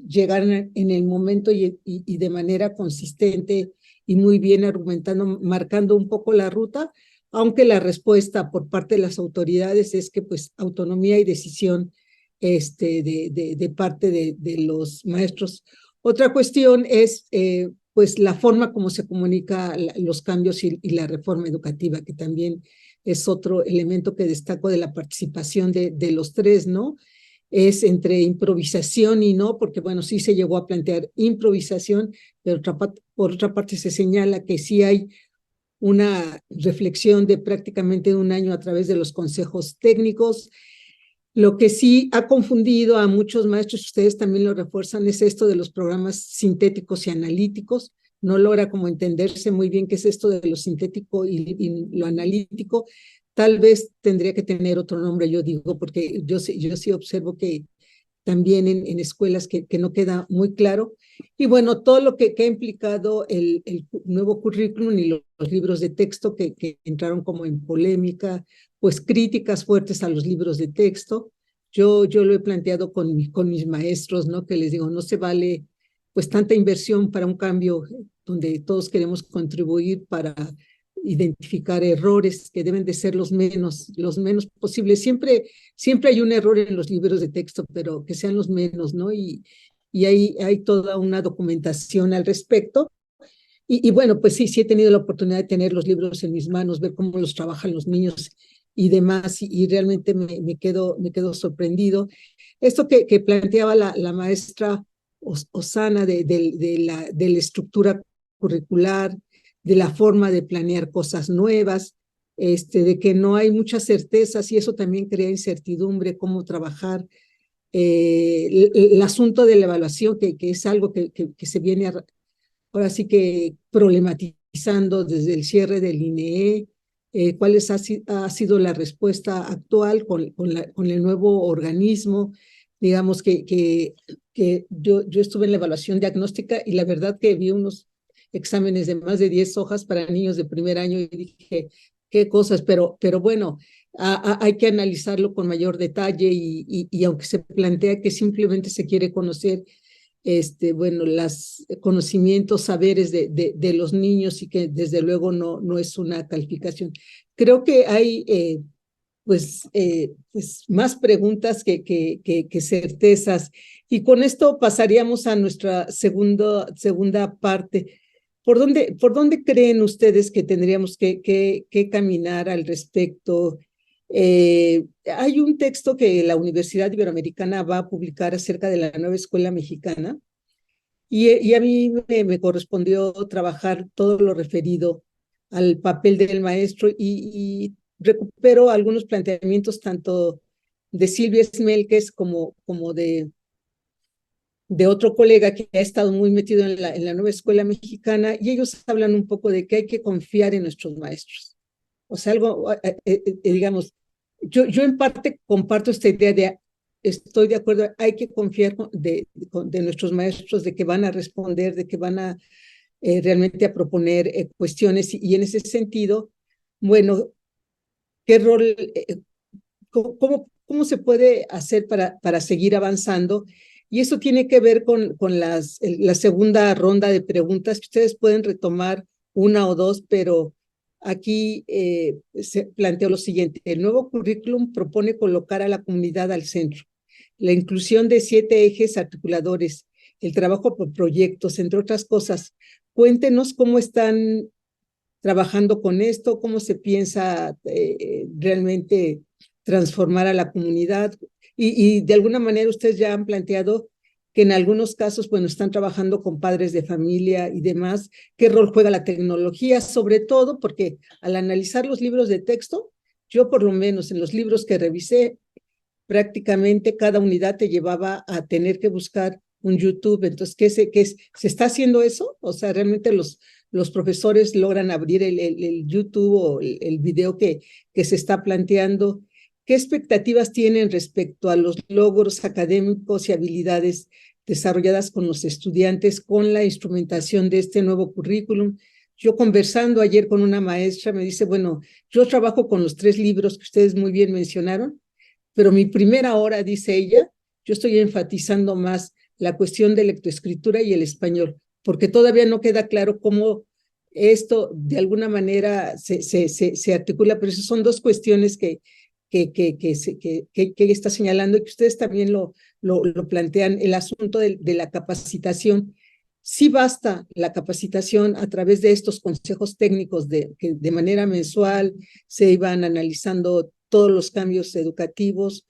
llegaran en el momento y de manera consistente y muy bien argumentando, marcando un poco la ruta, aunque la respuesta por parte de las autoridades es que pues autonomía y decisión de parte de los maestros. Otra cuestión es pues la forma como se comunica los cambios y la reforma educativa, que también es otro elemento que destaco de la participación de los tres, ¿no? Es entre improvisación y no, porque bueno, sí se llegó a plantear improvisación, pero por otra parte se señala que sí hay una reflexión de prácticamente un año a través de los consejos técnicos. Lo que sí ha confundido a muchos maestros, ustedes también lo refuerzan, es esto de los programas sintéticos y analíticos. No logra como entenderse muy bien qué es esto de lo sintético y lo analítico. Tal vez tendría que tener otro nombre, yo digo, porque yo sí observo que también en escuelas que no queda muy claro. Y bueno, todo lo que ha implicado el nuevo currículum y los libros de texto que entraron como en polémica, pues críticas fuertes a los libros de texto. Yo lo he planteado con mis maestros, ¿no? Que les digo, no se vale pues tanta inversión para un cambio donde todos queremos contribuir para identificar errores que deben de ser los menos posibles. Siempre hay un error en los libros de texto, pero que sean los menos, ¿no? Y hay toda una documentación al respecto. Y bueno, pues sí he tenido la oportunidad de tener los libros en mis manos, ver cómo los trabajan los niños y demás, y realmente me quedo sorprendido. Esto que planteaba la maestra Osana de la estructura curricular, de la forma de planear cosas nuevas, de que no hay muchas certezas y eso también crea incertidumbre, cómo trabajar. El asunto de la evaluación, que es algo que se viene ahora sí que problematizando desde el cierre del INEE, cuál ha sido la respuesta actual con el nuevo organismo. Digamos que yo estuve en la evaluación diagnóstica y la verdad que vi unos exámenes de más de 10 hojas para niños de primer año y dije, qué cosas, pero bueno, hay que analizarlo con mayor detalle y aunque se plantea que simplemente se quiere conocer bueno, los conocimientos, saberes de los niños y que desde luego no es una calificación. Creo que hay pues más preguntas que certezas. Y con esto pasaríamos a nuestra segunda parte. ¿Por dónde creen ustedes que tendríamos que caminar al respecto? Hay un texto que la Universidad Iberoamericana va a publicar acerca de la nueva escuela mexicana y a mí me correspondió trabajar todo lo referido al papel del maestro y recupero algunos planteamientos tanto de Silvia Smelkes como de otro colega que ha estado muy metido en la nueva escuela mexicana y ellos hablan un poco de que hay que confiar en nuestros maestros. O sea, algo, digamos, yo en parte comparto esta idea estoy de acuerdo, hay que confiar de nuestros maestros, de que van a responder, de que van a realmente a proponer cuestiones y en ese sentido, bueno, ¿qué rol, cómo se puede hacer para seguir avanzando? Y eso tiene que ver con la segunda ronda de preguntas que ustedes pueden retomar una o dos, pero aquí se planteó lo siguiente. El nuevo currículum propone colocar a la comunidad al centro. La inclusión de 7 ejes articuladores, el trabajo por proyectos, entre otras cosas. Cuéntenos cómo están trabajando con esto, cómo se piensa realmente transformar a la comunidad. Y de alguna manera ustedes ya han planteado que en algunos casos, bueno, están trabajando con padres de familia y demás. ¿Qué rol juega la tecnología? Sobre todo porque al analizar los libros de texto, yo por lo menos en los libros que revisé, prácticamente cada unidad te llevaba a tener que buscar un YouTube. Entonces, ¿se está haciendo eso? O sea, realmente los profesores logran abrir el YouTube o el video que se está planteando. ¿Qué expectativas tienen respecto a los logros académicos y habilidades desarrolladas con los estudiantes con la instrumentación de este nuevo currículum? Yo conversando ayer con una maestra me dice, bueno, yo trabajo con los 3 libros que ustedes muy bien mencionaron, pero mi primera hora, dice ella, yo estoy enfatizando más la cuestión de lectoescritura y el español, porque todavía no queda claro cómo esto de alguna manera se articula, pero esas son 2 cuestiones que que ella está señalando y que ustedes también lo plantean, el asunto de la capacitación. Sí basta la capacitación a través de estos consejos técnicos que de manera mensual se iban analizando todos los cambios educativos.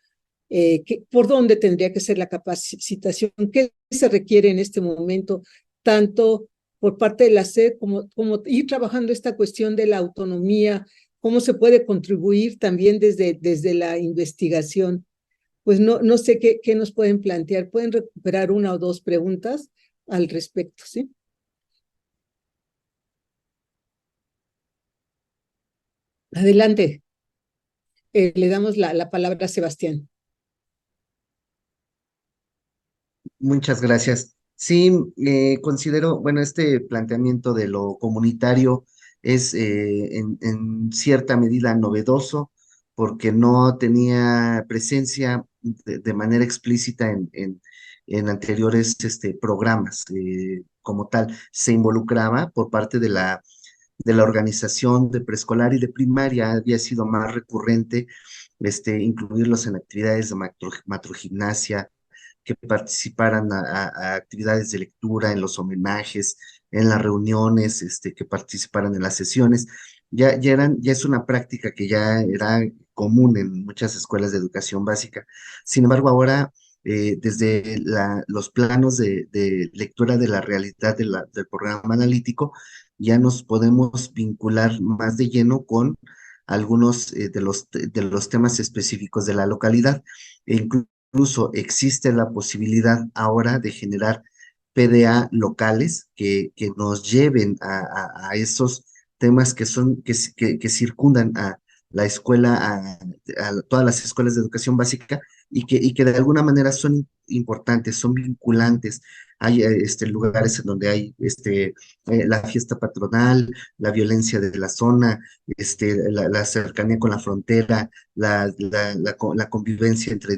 ¿Por dónde tendría que ser la capacitación? ¿Qué se requiere en este momento, tanto por parte de la SED como ir trabajando esta cuestión de la autonomía? ¿Cómo se puede contribuir también desde la investigación? Pues no sé qué nos pueden plantear. ¿Pueden recuperar una o dos preguntas al respecto, sí? Adelante. Le damos la palabra a Sebastián. Muchas gracias. Sí, considero, bueno, este planteamiento de lo comunitario es en cierta medida novedoso porque no tenía presencia de manera explícita en anteriores programas. Como tal, se involucraba por parte de la organización de preescolar y de primaria, había sido más recurrente incluirlos en actividades de matrogimnasia, que participaran a actividades de lectura, en los homenajes, en las reuniones, que participaran en las sesiones. Ya es una práctica que ya era común en muchas escuelas de educación básica. Sin embargo, ahora, desde los planos de lectura de la realidad del programa analítico, ya nos podemos vincular más de lleno con algunos de los temas específicos de la localidad. E incluso existe la posibilidad ahora de generar PDA locales que nos lleven a esos temas que circundan a la escuela, a todas las escuelas de educación básica y que de alguna manera son importantes, son vinculantes. Hay lugares en donde hay la fiesta patronal, la violencia de la zona, la cercanía con la frontera, la convivencia entre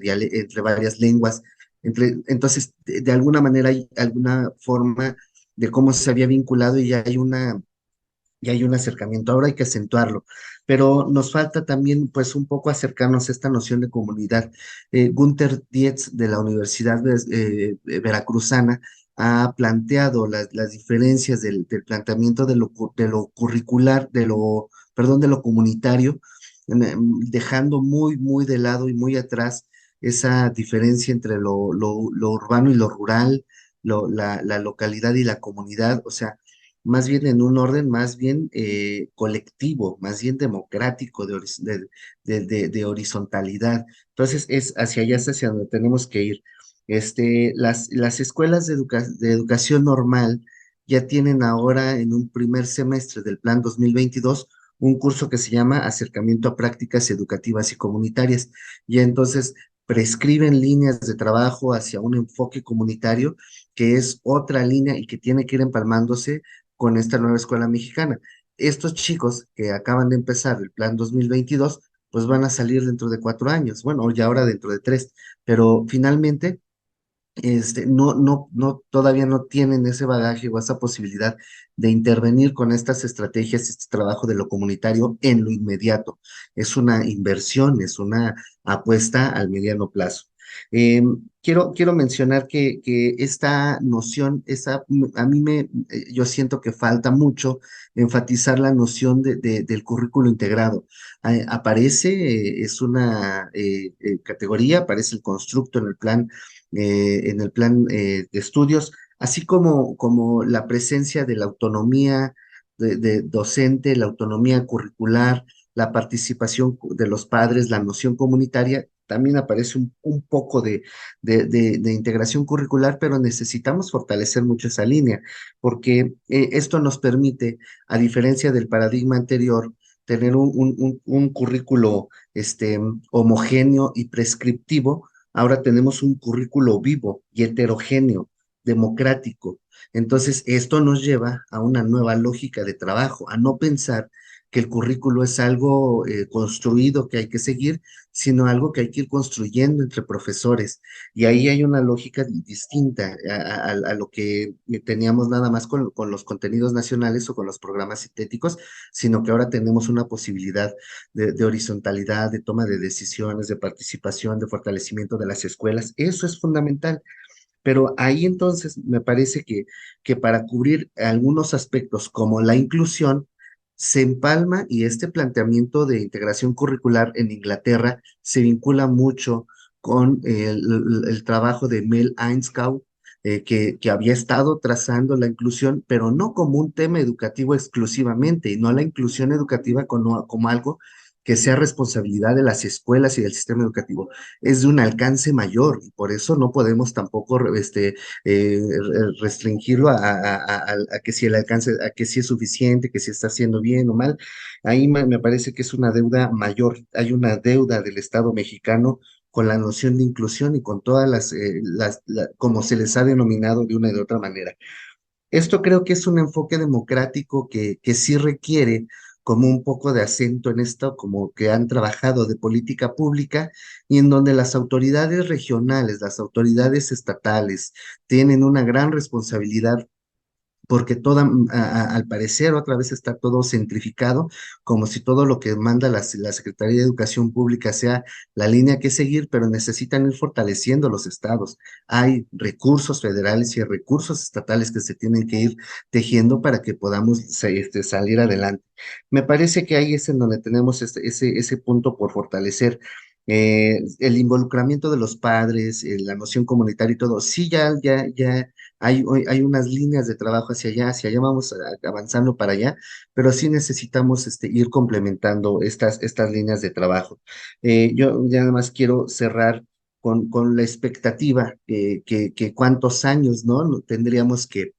varias lenguas. Entonces, de alguna manera hay alguna forma de cómo se había vinculado y ya hay un acercamiento. Ahora hay que acentuarlo, pero nos falta también, pues, un poco acercarnos a esta noción de comunidad. Gunther Dietz de la Universidad Veracruzana ha planteado las diferencias del planteamiento de lo curricular, perdón, de lo comunitario, dejando muy de lado y muy atrás esa diferencia entre lo urbano y lo rural, la localidad y la comunidad, o sea, más bien en un orden más bien colectivo, más bien democrático de horizontalidad. Entonces, es hacia allá, es hacia donde tenemos que ir. Las escuelas de educación normal ya tienen ahora en un primer semestre del plan 2022 un curso que se llama Acercamiento a Prácticas Educativas y Comunitarias. Y entonces prescriben líneas de trabajo hacia un enfoque comunitario, que es otra línea y que tiene que ir empalmándose con esta nueva escuela mexicana. Estos chicos que acaban de empezar el plan 2022, pues van a salir dentro de 4 años, bueno, ya ahora dentro de 3, pero finalmente todavía no tienen ese bagaje o esa posibilidad de intervenir con estas estrategias, este trabajo de lo comunitario en lo inmediato. Es una inversión, es una apuesta al mediano plazo. Quiero mencionar que esta noción, yo siento que falta mucho enfatizar la noción del currículo integrado. Aparece, es una categoría, aparece el constructo en el plan de estudios, así como la presencia de la autonomía de docente, la autonomía curricular, la participación de los padres, la noción comunitaria, también aparece un poco de integración curricular, pero necesitamos fortalecer mucho esa línea, porque esto nos permite, a diferencia del paradigma anterior, tener un currículo homogéneo y prescriptivo. Ahora tenemos un currículo vivo y heterogéneo, democrático. Entonces, esto nos lleva a una nueva lógica de trabajo, a no pensar que el currículo es algo construido que hay que seguir, sino algo que hay que ir construyendo entre profesores. Y ahí hay una lógica distinta a lo que teníamos nada más con los contenidos nacionales o con los programas sintéticos, sino que ahora tenemos una posibilidad de horizontalidad, de toma de decisiones, de participación, de fortalecimiento de las escuelas. Eso es fundamental. Pero ahí entonces me parece que para cubrir algunos aspectos como la inclusión, se empalma y este planteamiento de integración curricular en Inglaterra se vincula mucho con el trabajo de Mel Ainscow, que había estado trazando la inclusión, pero no como un tema educativo exclusivamente, y no la inclusión educativa como algo que sea responsabilidad de las escuelas y del sistema educativo, es de un alcance mayor y por eso no podemos tampoco restringirlo a que si el alcance, a que si es suficiente, que si está haciendo bien o mal. Ahí me parece que es una deuda mayor, hay una deuda del Estado mexicano con la noción de inclusión y con todas como se les ha denominado de una y de otra manera. Esto creo que es un enfoque democrático que sí requiere como un poco de acento en esto, como que han trabajado de política pública y en donde las autoridades regionales, las autoridades estatales tienen una gran responsabilidad porque al parecer otra vez está todo centrificado, como si todo lo que manda la Secretaría de Educación Pública sea la línea que seguir, pero necesitan ir fortaleciendo los estados. Hay recursos federales y recursos estatales que se tienen que ir tejiendo para que podamos salir adelante. Me parece que ahí es en donde tenemos ese punto por fortalecer. El involucramiento de los padres, la noción comunitaria y todo, sí, ya hay unas líneas de trabajo hacia allá vamos avanzando para allá, pero sí necesitamos ir complementando estas líneas de trabajo. Yo ya nada más quiero cerrar con la expectativa que cuántos años, ¿no? Tendríamos que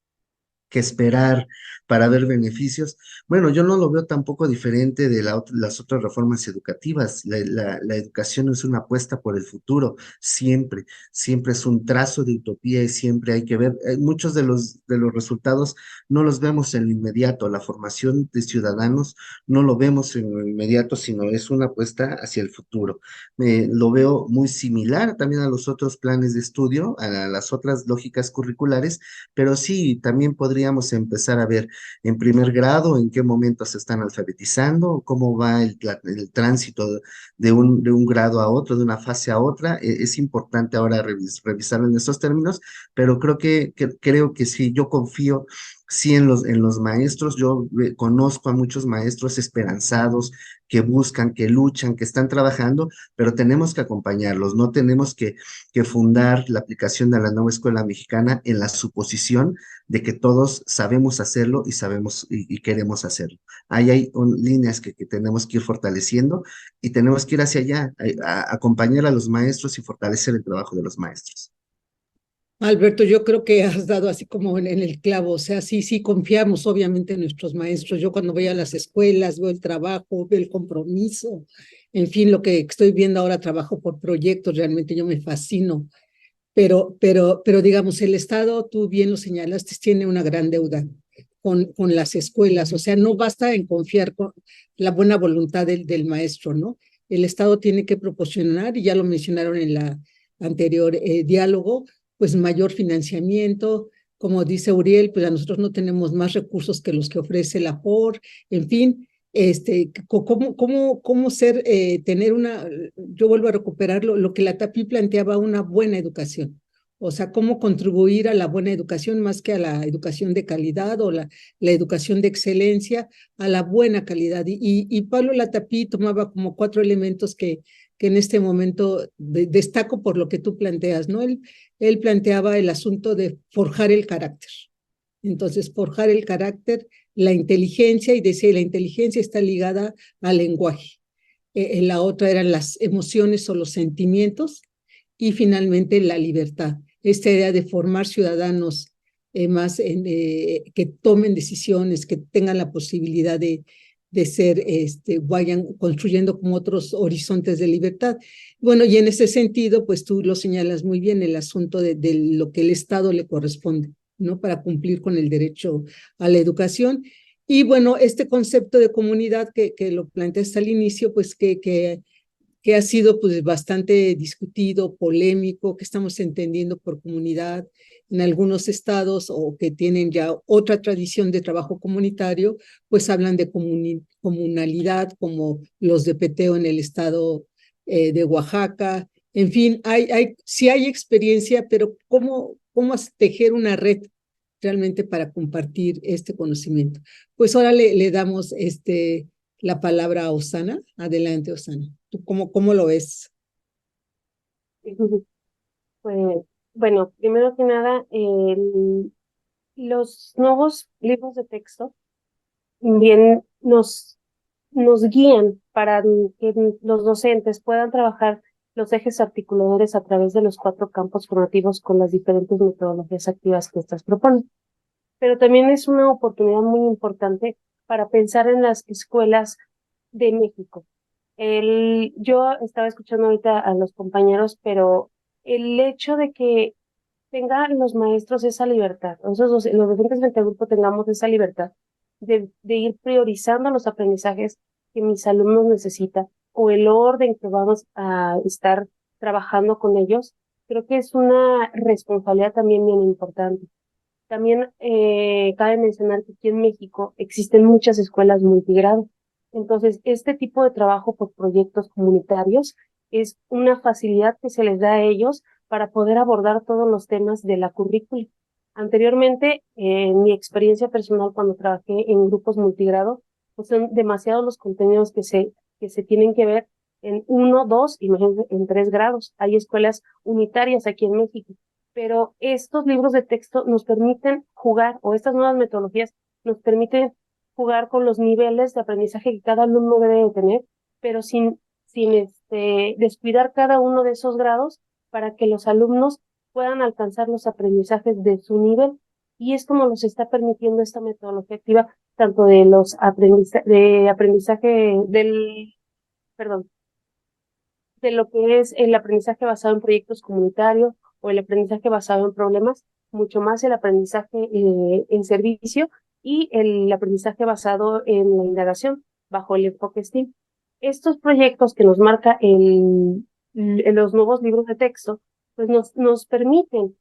esperar para ver beneficios. Bueno, yo no lo veo tampoco diferente de las otras reformas educativas. La educación es una apuesta por el futuro, siempre, siempre es un trazo de utopía y siempre hay que ver, muchos de los resultados no los vemos en lo inmediato, la formación de ciudadanos no lo vemos en lo inmediato, sino es una apuesta hacia el futuro. Lo veo muy similar también a los otros planes de estudio, a las otras lógicas curriculares, pero sí, también podríamos empezar a ver en primer grado en qué momento se están alfabetizando, cómo va el tránsito de un grado a otro, de una fase a otra. Es importante ahora revisarlo en estos términos, pero creo que sí, yo confío sí en los maestros. Yo conozco a muchos maestros esperanzados que buscan, que luchan, que están trabajando, pero tenemos que acompañarlos, no tenemos que fundar la aplicación de la nueva escuela mexicana en la suposición de que todos sabemos hacerlo y sabemos y queremos hacerlo. Ahí hay líneas que tenemos que ir fortaleciendo y tenemos que ir hacia allá, acompañar a los maestros y fortalecer el trabajo de los maestros. Alberto, yo creo que has dado así como en el clavo, o sea, sí, sí, confiamos obviamente en nuestros maestros. Yo cuando voy a las escuelas veo el trabajo, veo el compromiso, en fin, lo que estoy viendo ahora, trabajo por proyectos, realmente yo me fascino. Pero digamos, el Estado, tú bien lo señalaste, tiene una gran deuda con las escuelas, o sea, no basta en confiar con la buena voluntad del maestro, ¿no? El Estado tiene que proporcionar, y ya lo mencionaron en la anterior diálogo, pues mayor financiamiento, como dice Uriel, pues a nosotros no tenemos más recursos que los que ofrece la POR, en fin, cómo tener yo vuelvo a recuperar lo que la TAPI planteaba, una buena educación. O sea, cómo contribuir a la buena educación más que a la educación de calidad o la educación de excelencia, a la buena calidad. Y Pablo Latapí tomaba como 4 elementos que en este momento destaco por lo que tú planteas, ¿no? Él planteaba el asunto de forjar el carácter. Entonces, forjar el carácter, la inteligencia, y decía, la inteligencia está ligada al lenguaje. La otra eran las emociones o los sentimientos, y finalmente la libertad. Esta idea de formar ciudadanos que tomen decisiones, que tengan la posibilidad de ser, vayan construyendo como otros horizontes de libertad. Bueno, y en ese sentido, pues tú lo señalas muy bien, el asunto de lo que el Estado le corresponde, ¿no? Para cumplir con el derecho a la educación. Y bueno, este concepto de comunidad que lo planteaste al inicio, pues que ha sido pues bastante discutido, polémico, que estamos entendiendo por comunidad en algunos estados o que tienen ya otra tradición de trabajo comunitario, pues hablan de comunalidad como los de Peteo en el estado de Oaxaca. En fin, sí hay experiencia, pero ¿cómo tejer una red realmente para compartir este conocimiento? Pues ahora le damos la palabra a Osana. Adelante, Osana. ¿Tú cómo lo ves? Pues, bueno, primero que nada, los nuevos libros de texto bien nos guían para que los docentes puedan trabajar los ejes articuladores a través de los 4 campos formativos con las diferentes metodologías activas que estas proponen. Pero también es una oportunidad muy importante para pensar en las escuelas de México. Yo estaba escuchando ahorita a los compañeros, pero el hecho de que tengan los maestros esa libertad, los docentes frente al grupo tengamos esa libertad de ir priorizando los aprendizajes que mis alumnos necesitan o el orden que vamos a estar trabajando con ellos, creo que es una responsabilidad también bien importante. También cabe mencionar que aquí en México existen muchas escuelas multigrado. Entonces, este tipo de trabajo por proyectos comunitarios es una facilidad que se les da a ellos para poder abordar todos los temas de la currícula. Anteriormente, en mi experiencia personal cuando trabajé en grupos multigrado, pues son demasiados los contenidos que se tienen que ver en 1, 2, imagínense, en 3 grados. Hay escuelas unitarias aquí en México, pero estos libros de texto nos permiten jugar, o estas nuevas metodologías nos permiten jugar con los niveles de aprendizaje que cada alumno debe de tener, pero sin descuidar cada uno de esos grados para que los alumnos puedan alcanzar los aprendizajes de su nivel. Y es como nos está permitiendo esta metodología activa, tanto de los de aprendizaje perdón, de lo que es el aprendizaje basado en proyectos comunitarios o el aprendizaje basado en problemas, mucho más el aprendizaje en servicio y el aprendizaje basado en la indagación bajo el enfoque STEAM. Estos proyectos que nos marca los nuevos libros de texto, pues nos permiten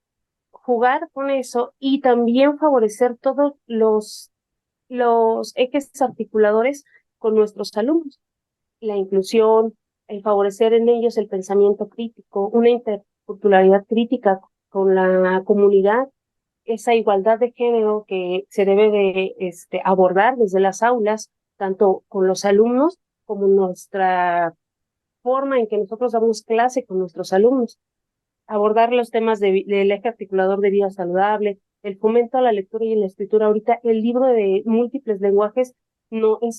jugar con eso y también favorecer todos los ejes articuladores con nuestros alumnos, la inclusión, el favorecer en ellos el pensamiento crítico, una interculturalidad crítica con la comunidad, esa igualdad de género que se debe de abordar desde las aulas, tanto con los alumnos como nuestra forma en que nosotros damos clase con nuestros alumnos, abordar los temas del eje articulador de vida saludable, el fomento a la lectura y la escritura. Ahorita el libro de múltiples lenguajes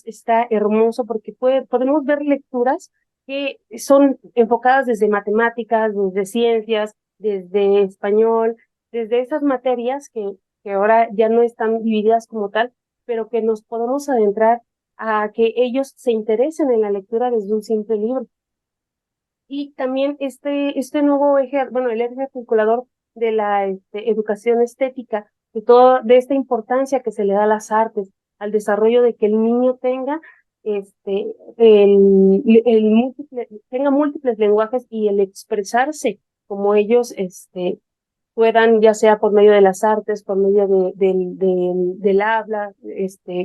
está hermoso porque podemos ver lecturas que son enfocadas desde matemáticas, desde ciencias, desde español, desde esas materias que ahora ya no están divididas como tal, pero que nos podemos adentrar a que ellos se interesen en la lectura desde un simple libro. Y también este nuevo eje, bueno, el eje articulador de la educación estética, de esta importancia que se le da a las artes, al desarrollo de que el niño tenga tenga múltiples lenguajes y el expresarse como ellos puedan, ya sea por medio de las artes, por medio del habla,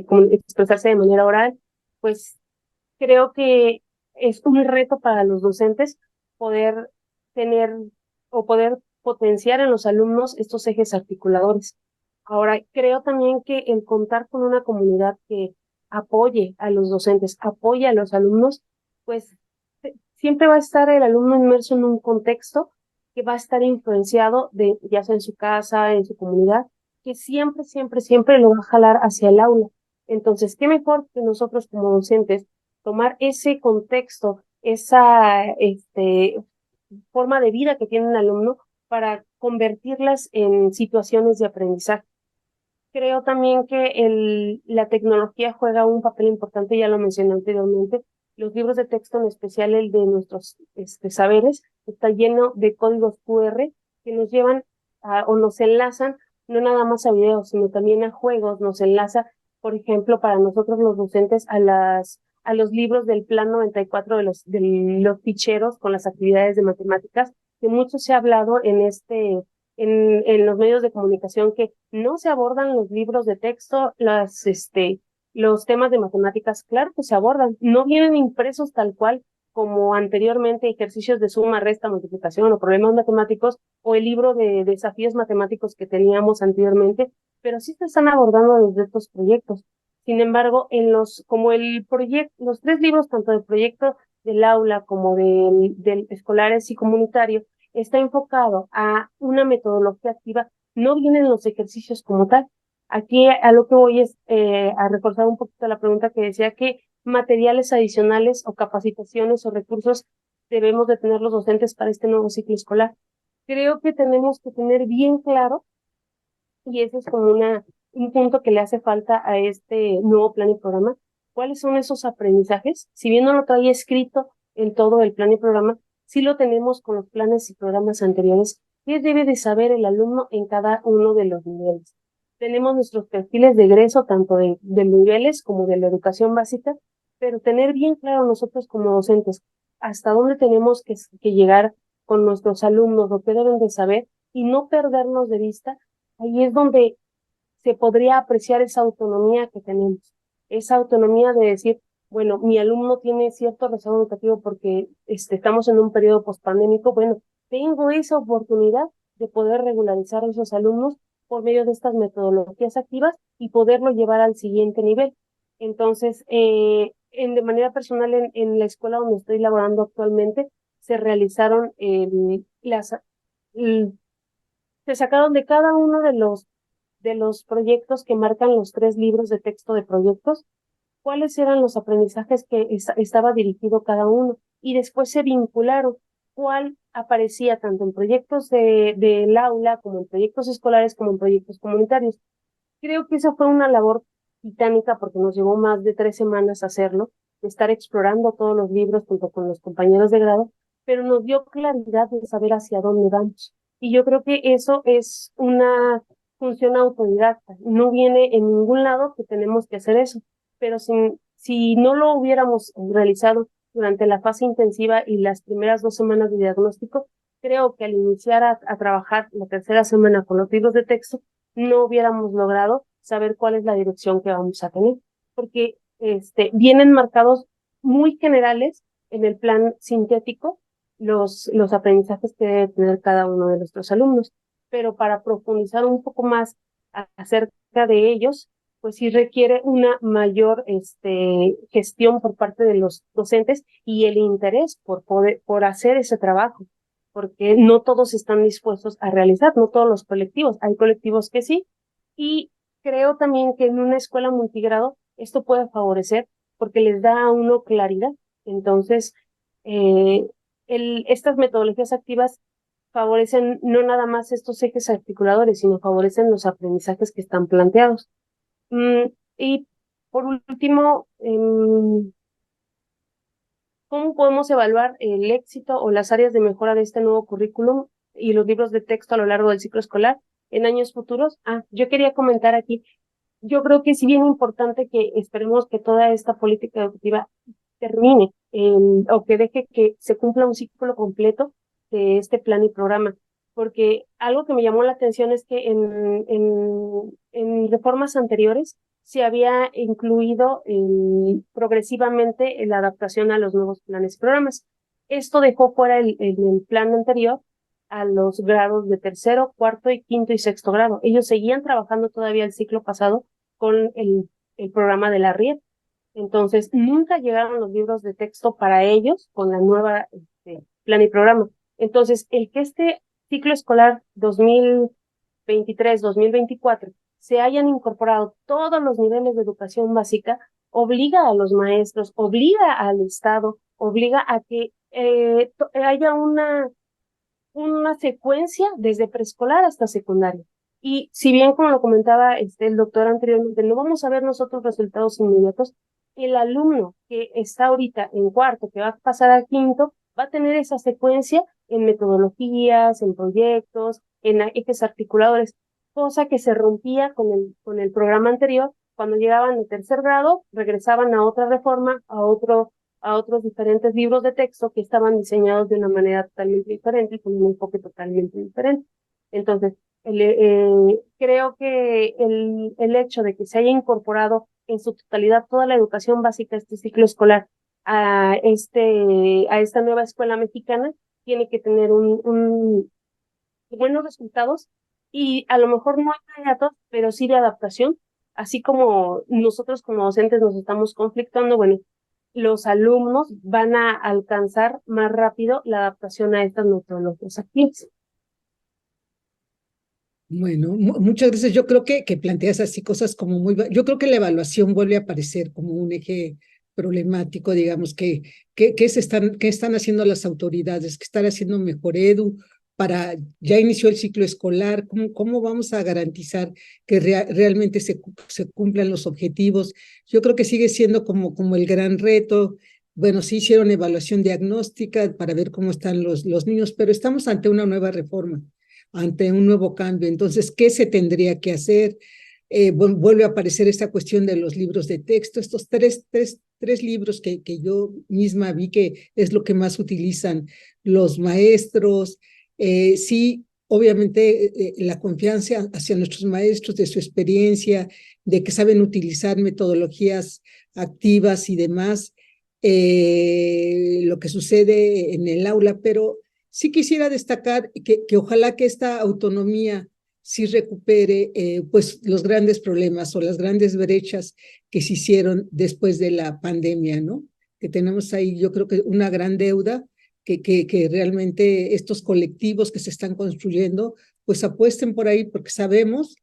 como expresarse de manera oral, pues creo que es un reto para los docentes poder tener o poder potenciar en los alumnos estos ejes articuladores. Ahora, creo también que el contar con una comunidad que apoye a los docentes, apoye a los alumnos, pues siempre va a estar el alumno inmerso en un contexto que va a estar influenciado ya sea en su casa, en su comunidad, que siempre, siempre, siempre lo va a jalar hacia el aula. Entonces, qué mejor que nosotros como docentes tomar ese contexto, esa forma de vida que tiene un alumno para convertirlas en situaciones de aprendizaje. Creo también que la tecnología juega un papel importante, ya lo mencioné anteriormente. Los libros de texto, en especial el de nuestros saberes, está lleno de códigos QR que nos llevan o nos enlazan no nada más a videos, sino también a juegos, nos enlaza por ejemplo, para nosotros los docentes, a los libros del Plan 94 de los ficheros con las actividades de matemáticas, que mucho se ha hablado en los medios de comunicación, que no se abordan los libros de texto, los temas de matemáticas. Claro que se abordan, no vienen impresos tal cual como anteriormente ejercicios de suma, resta, multiplicación o problemas matemáticos, o el libro de desafíos matemáticos que teníamos anteriormente, pero sí se están abordando desde estos proyectos. Sin embargo, como los tres libros, tanto del proyecto del aula como del escolares y comunitario, está enfocado a una metodología activa, no vienen los ejercicios como tal. Aquí a lo que voy es a reforzar un poquito la pregunta que decía, que materiales adicionales o capacitaciones o recursos debemos de tener los docentes para este nuevo ciclo escolar. Creo que tenemos que tener bien claro, y ese es como un punto que le hace falta a este nuevo plan y programa, cuáles son esos aprendizajes. Si bien no lo trae escrito en todo el plan y programa, sí lo tenemos con los planes y programas anteriores. ¿Qué debe de saber el alumno en cada uno de los niveles? Tenemos nuestros perfiles de egreso, tanto de niveles como de la educación básica, pero tener bien claro nosotros como docentes hasta dónde tenemos que llegar con nuestros alumnos, lo que deben de saber, y no perdernos de vista. Ahí es donde se podría apreciar esa autonomía que tenemos, esa autonomía de decir, bueno, mi alumno tiene cierto rezago educativo porque estamos en un periodo pospandémico. Bueno, tengo esa oportunidad de poder regularizar a esos alumnos por medio de estas metodologías activas y poderlo llevar al siguiente nivel. Entonces, de manera personal, en la escuela donde estoy laborando actualmente, se realizaron se sacaron de cada uno de los proyectos que marcan los tres libros de texto de proyectos, cuáles eran los aprendizajes que estaba dirigido cada uno, y después se vincularon cuál aparecía tanto en proyectos del aula como en proyectos escolares como en proyectos comunitarios. Creo que esa fue una labor titánica porque nos llevó más de 3 semanas hacerlo, de estar explorando todos los libros junto con los compañeros de grado, pero nos dio claridad de saber hacia dónde vamos. Y yo creo que eso es una función autodidacta. No viene en ningún lado que tenemos que hacer eso, pero si no lo hubiéramos realizado durante la fase intensiva y las primeras 2 semanas de diagnóstico, creo que al iniciar a trabajar la tercera semana con los libros de texto, no hubiéramos logrado saber cuál es la dirección que vamos a tener, porque vienen marcados muy generales en el plan sintético los aprendizajes que debe tener cada uno de nuestros alumnos, pero para profundizar un poco más acerca de ellos, pues sí requiere una mayor gestión por parte de los docentes y el interés por hacer ese trabajo, porque no todos están dispuestos a realizar, no todos los colectivos. Hay colectivos que sí, y creo también que en una escuela multigrado esto puede favorecer porque les da a uno claridad. Entonces, eh, estas metodologías activas favorecen no nada más estos ejes articuladores, sino favorecen los aprendizajes que están planteados. Y por último, ¿cómo podemos evaluar el éxito o las áreas de mejora de este nuevo currículum y los libros de texto a lo largo del ciclo escolar en años futuros? Yo quería comentar aquí, yo creo que es bien importante que esperemos que toda esta política educativa termine o que deje que se cumpla un ciclo completo de este plan y programa, porque algo que me llamó la atención es que en reformas anteriores se había incluido progresivamente la adaptación a los nuevos planes y programas. Esto dejó fuera el plan anterior a los grados de tercero, cuarto y quinto y sexto grado. Ellos seguían trabajando todavía el ciclo pasado con el programa de la RIEP. Entonces, nunca llegaron los libros de texto para ellos con la nueva plan y programa. Entonces, el que este ciclo escolar 2023-2024 se hayan incorporado todos los niveles de educación básica, obliga a los maestros, obliga al Estado, obliga a que haya una secuencia desde preescolar hasta secundaria. Y si bien, como lo comentaba el doctor anteriormente, no vamos a ver nosotros resultados inmediatos, el alumno que está ahorita en cuarto, que va a pasar a quinto, va a tener esa secuencia en metodologías, en proyectos, en ejes articuladores, cosa que se rompía con el programa anterior cuando llegaban de tercer grado, regresaban a otra reforma, a otros diferentes libros de texto que estaban diseñados de una manera totalmente diferente y con un enfoque totalmente diferente. Entonces, creo que el hecho de que se haya incorporado en su totalidad toda la educación básica, este ciclo escolar, a esta nueva escuela mexicana, tiene que tener buenos resultados y a lo mejor no inmediatos, pero sí de adaptación, así como nosotros como docentes nos estamos conflictando, bueno, los alumnos van a alcanzar más rápido la adaptación a estas metodologías activas. Bueno, muchas veces yo creo que planteas así cosas como yo creo que la evaluación vuelve a aparecer como un eje problemático, digamos, qué están haciendo las autoridades, qué están haciendo Mejor Edu ya inició el ciclo escolar, cómo vamos a garantizar que realmente se cumplan los objetivos. Yo creo que sigue siendo como el gran reto. Bueno, sí hicieron evaluación diagnóstica para ver cómo están los niños, pero estamos ante una nueva reforma, ante un nuevo cambio. Entonces, ¿qué se tendría que hacer? Vuelve a aparecer esta cuestión de los libros de texto, estos tres libros que yo misma vi que es lo que más utilizan los maestros. Sí, obviamente la confianza hacia nuestros maestros, de su experiencia, de que saben utilizar metodologías activas y demás, lo que sucede en el aula, pero sí quisiera destacar que ojalá que esta autonomía sí recupere pues los grandes problemas o las grandes brechas que se hicieron después de la pandemia, ¿no? Que tenemos ahí, yo creo que una gran deuda, que realmente estos colectivos que se están construyendo, pues apuesten por ahí, porque sabemos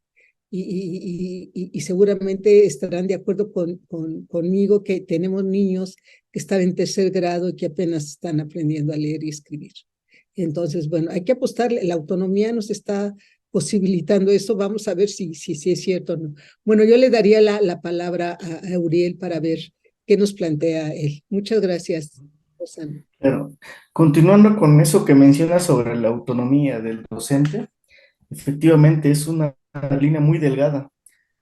y seguramente estarán de acuerdo conmigo que tenemos niños que están en tercer grado y que apenas están aprendiendo a leer y escribir. Entonces, bueno, hay que apostarle, la autonomía nos está posibilitando eso, vamos a ver si es cierto o no. Bueno, yo le daría la palabra a Uriel para ver qué nos plantea él. Muchas gracias, Rosana. Pero continuando con eso que mencionas sobre la autonomía del docente, efectivamente es una línea muy delgada.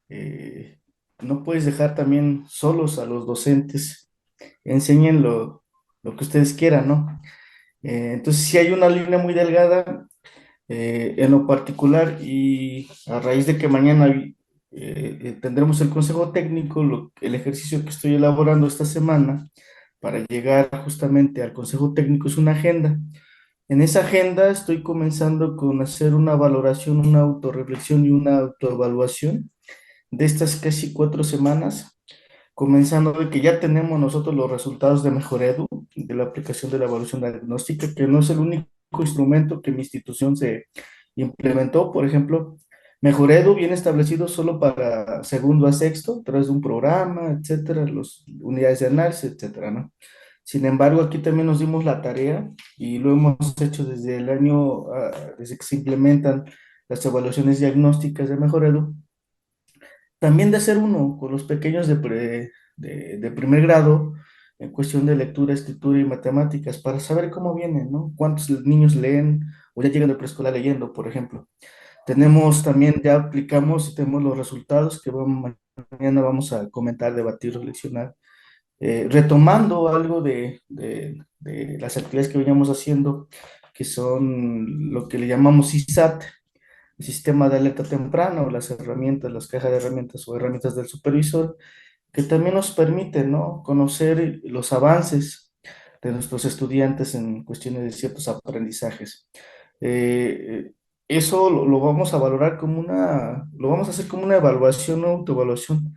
Eh, no puedes dejar también solos a los docentes, enseñen lo que ustedes quieran, ¿no? Entonces, sí hay una línea muy delgada en lo particular y a raíz de que mañana tendremos el consejo técnico, el ejercicio que estoy elaborando esta semana para llegar justamente al consejo técnico es una agenda. En esa agenda estoy comenzando con hacer una valoración, una autorreflexión y una autoevaluación de estas casi 4 semanas, comenzando de que ya tenemos nosotros los resultados de Mejor Edu, de la aplicación de la evaluación diagnóstica, que no es el único instrumento que mi institución se implementó. Por ejemplo, Mejor Edu viene establecido solo para segundo a sexto, a través de un programa, etcétera, las unidades de análisis, etcétera, ¿no? Sin embargo, aquí también nos dimos la tarea y lo hemos hecho desde el año, desde que se implementan las evaluaciones diagnósticas de Mejor Edu, también de hacer uno con los pequeños de primer grado en cuestión de lectura, escritura y matemáticas para saber cómo vienen, ¿no? ¿Cuántos niños leen o ya llegan de preescolar leyendo, por ejemplo? Tenemos también, ya aplicamos y tenemos los resultados que mañana vamos a comentar, debatir, reflexionar, retomando algo de las actividades que veníamos haciendo, que son lo que le llamamos ISAT, el sistema de alerta temprana o las herramientas, las cajas de herramientas o herramientas del supervisor, que también nos permiten, ¿no?, conocer los avances de nuestros estudiantes en cuestiones de ciertos aprendizajes. Eso lo vamos a valorar lo vamos a hacer como una evaluación, una autoevaluación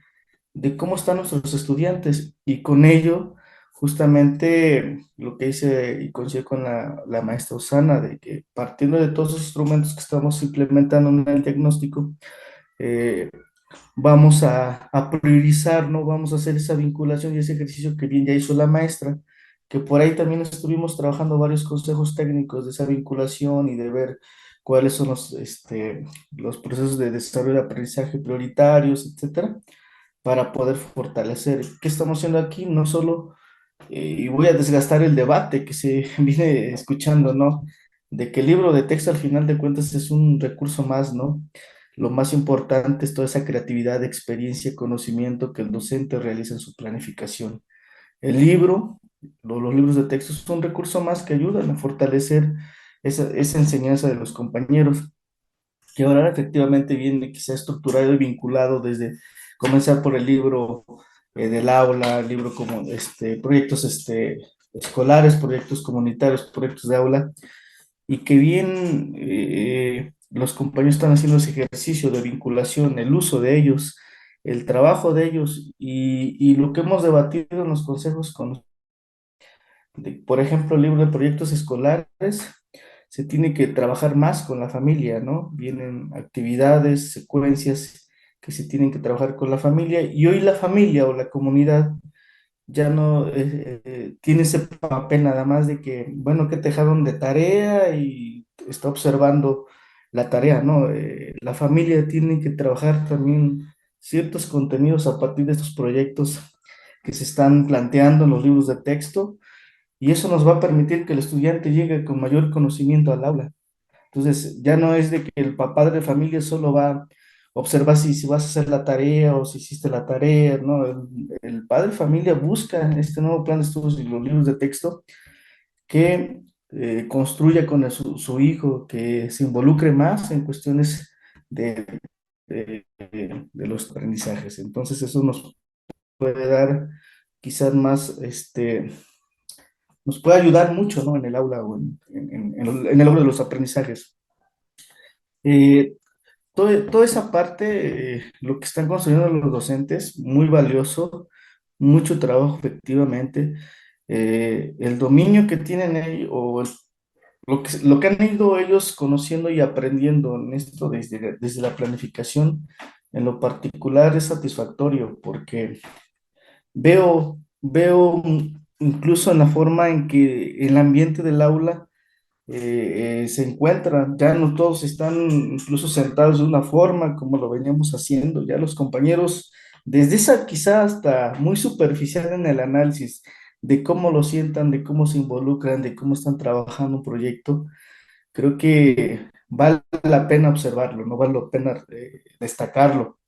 de cómo están nuestros estudiantes y con ello justamente lo que hice y coincide con la maestra Osana, de que partiendo de todos los instrumentos que estamos implementando en el diagnóstico, eh, vamos a priorizar, ¿no? Vamos a hacer esa vinculación y ese ejercicio que bien ya hizo la maestra, que por ahí también estuvimos trabajando varios consejos técnicos de esa vinculación y de ver cuáles son los procesos de desarrollo de aprendizaje prioritarios, etcétera, para poder fortalecer. ¿Qué estamos haciendo aquí? No solo, y voy a desgastar el debate que se viene escuchando, ¿no? De que el libro de texto al final de cuentas es un recurso más, ¿no? lo más importante es toda esa creatividad, experiencia, conocimiento que el docente realiza en su planificación. El libro, los libros de texto son un recurso más que ayudan a fortalecer esa enseñanza de los compañeros, que ahora efectivamente viene quizá estructurado y vinculado desde comenzar por el libro del aula, el libro como proyectos escolares, proyectos comunitarios, proyectos de aula, y que bien los compañeros están haciendo ese ejercicio de vinculación, el uso de ellos, el trabajo de ellos y lo que hemos debatido en los consejos por ejemplo, el libro de proyectos escolares, se tiene que trabajar más con la familia, ¿no? Vienen actividades, secuencias que se tienen que trabajar con la familia y hoy la familia o la comunidad ya no tiene ese papel nada más de que, bueno, que te dejaron de tarea y está observando la tarea, ¿no? La familia tiene que trabajar también ciertos contenidos a partir de estos proyectos que se están planteando en los libros de texto y eso nos va a permitir que el estudiante llegue con mayor conocimiento al aula. Entonces, ya no es de que el papá de familia solo va a observar si vas a hacer la tarea o si hiciste la tarea, ¿no? El padre de familia busca en este nuevo plan de estudios y los libros de texto que construya con su hijo, que se involucre más en cuestiones de los aprendizajes. Entonces, eso nos puede dar quizás más, nos puede ayudar mucho, ¿no? En el aula o en el logro de los aprendizajes. Eh, toda esa parte, lo que están construyendo los docentes, muy valioso, mucho trabajo efectivamente. El dominio que tienen ellos, o lo que han ido ellos conociendo y aprendiendo en esto desde la planificación, en lo particular es satisfactorio, porque veo incluso en la forma en que el ambiente del aula se encuentran, ya no todos están incluso sentados de una forma como lo veníamos haciendo, ya los compañeros, desde esa quizá hasta muy superficial en el análisis de cómo lo sientan, de cómo se involucran, de cómo están trabajando un proyecto, creo que vale la pena observarlo, no vale la pena destacarlo.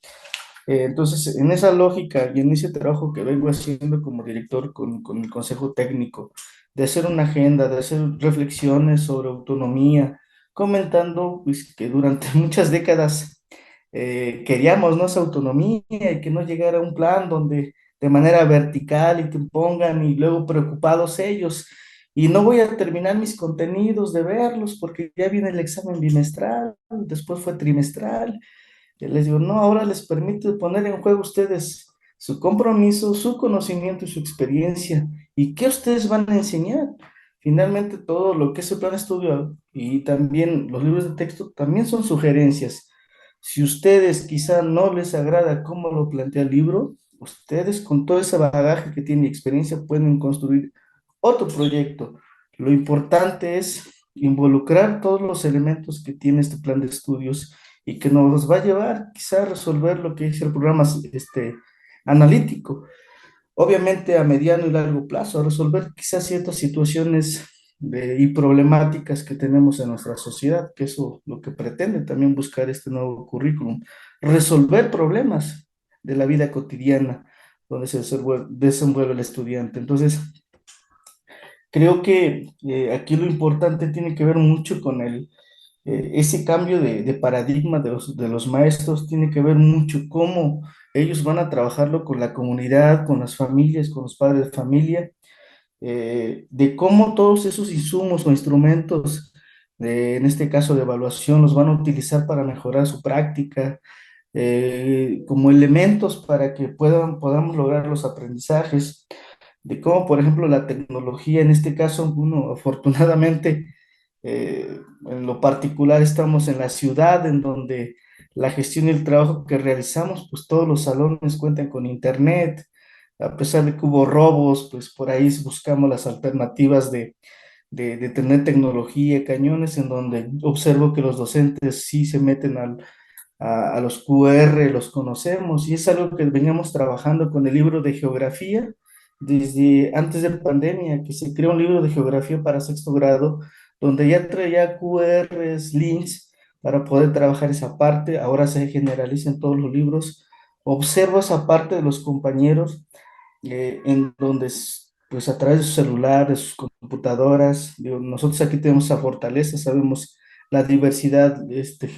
Entonces, en esa lógica y en ese trabajo que vengo haciendo como director con el Consejo Técnico, de hacer una agenda, de hacer reflexiones sobre autonomía, comentando pues, que durante muchas décadas queríamos ¿no? esa autonomía y que no llegara a un plan donde de manera vertical y te pongan y luego preocupados ellos. Y no voy a terminar mis contenidos de verlos porque ya viene el examen bimestral, después fue trimestral y les digo, no, ahora les permite poner en juego ustedes su compromiso, su conocimiento y su experiencia. ¿Y qué ustedes van a enseñar? Finalmente, todo lo que es el plan de estudio y también los libros de texto también son sugerencias. Si ustedes quizá no les agrada cómo lo plantea el libro, ustedes con todo ese bagaje que tienen y experiencia pueden construir otro proyecto. Lo importante es involucrar todos los elementos que tiene este plan de estudios y que nos va a llevar quizá a resolver lo que es el programa analítico, obviamente a mediano y largo plazo, a resolver quizás ciertas situaciones y problemáticas que tenemos en nuestra sociedad, que eso lo que pretende también buscar este nuevo currículum, resolver problemas de la vida cotidiana donde se desenvuelve el estudiante. Entonces, creo que aquí lo importante tiene que ver mucho con ese cambio de paradigma de los maestros tiene que ver mucho cómo ellos van a trabajarlo con la comunidad, con las familias, con los padres de familia, de cómo todos esos insumos o instrumentos, en este caso de evaluación, los van a utilizar para mejorar su práctica, como elementos para que podamos lograr los aprendizajes, de cómo, por ejemplo, la tecnología, en este caso, uno afortunadamente en lo particular estamos en la ciudad en donde la gestión y el trabajo que realizamos, pues todos los salones cuentan con internet, a pesar de que hubo robos, pues por ahí buscamos las alternativas de tener tecnología, cañones, en donde observo que los docentes sí se meten a los QR, los conocemos, y es algo que veníamos trabajando con el libro de geografía desde antes de pandemia, que se creó un libro de geografía para sexto grado, donde ya traía QRs, links, para poder trabajar esa parte. Ahora se generaliza en todos los libros. Observo esa parte de los compañeros en donde pues a través de sus celulares, sus computadoras, digo, nosotros aquí tenemos esa fortaleza, sabemos la diversidad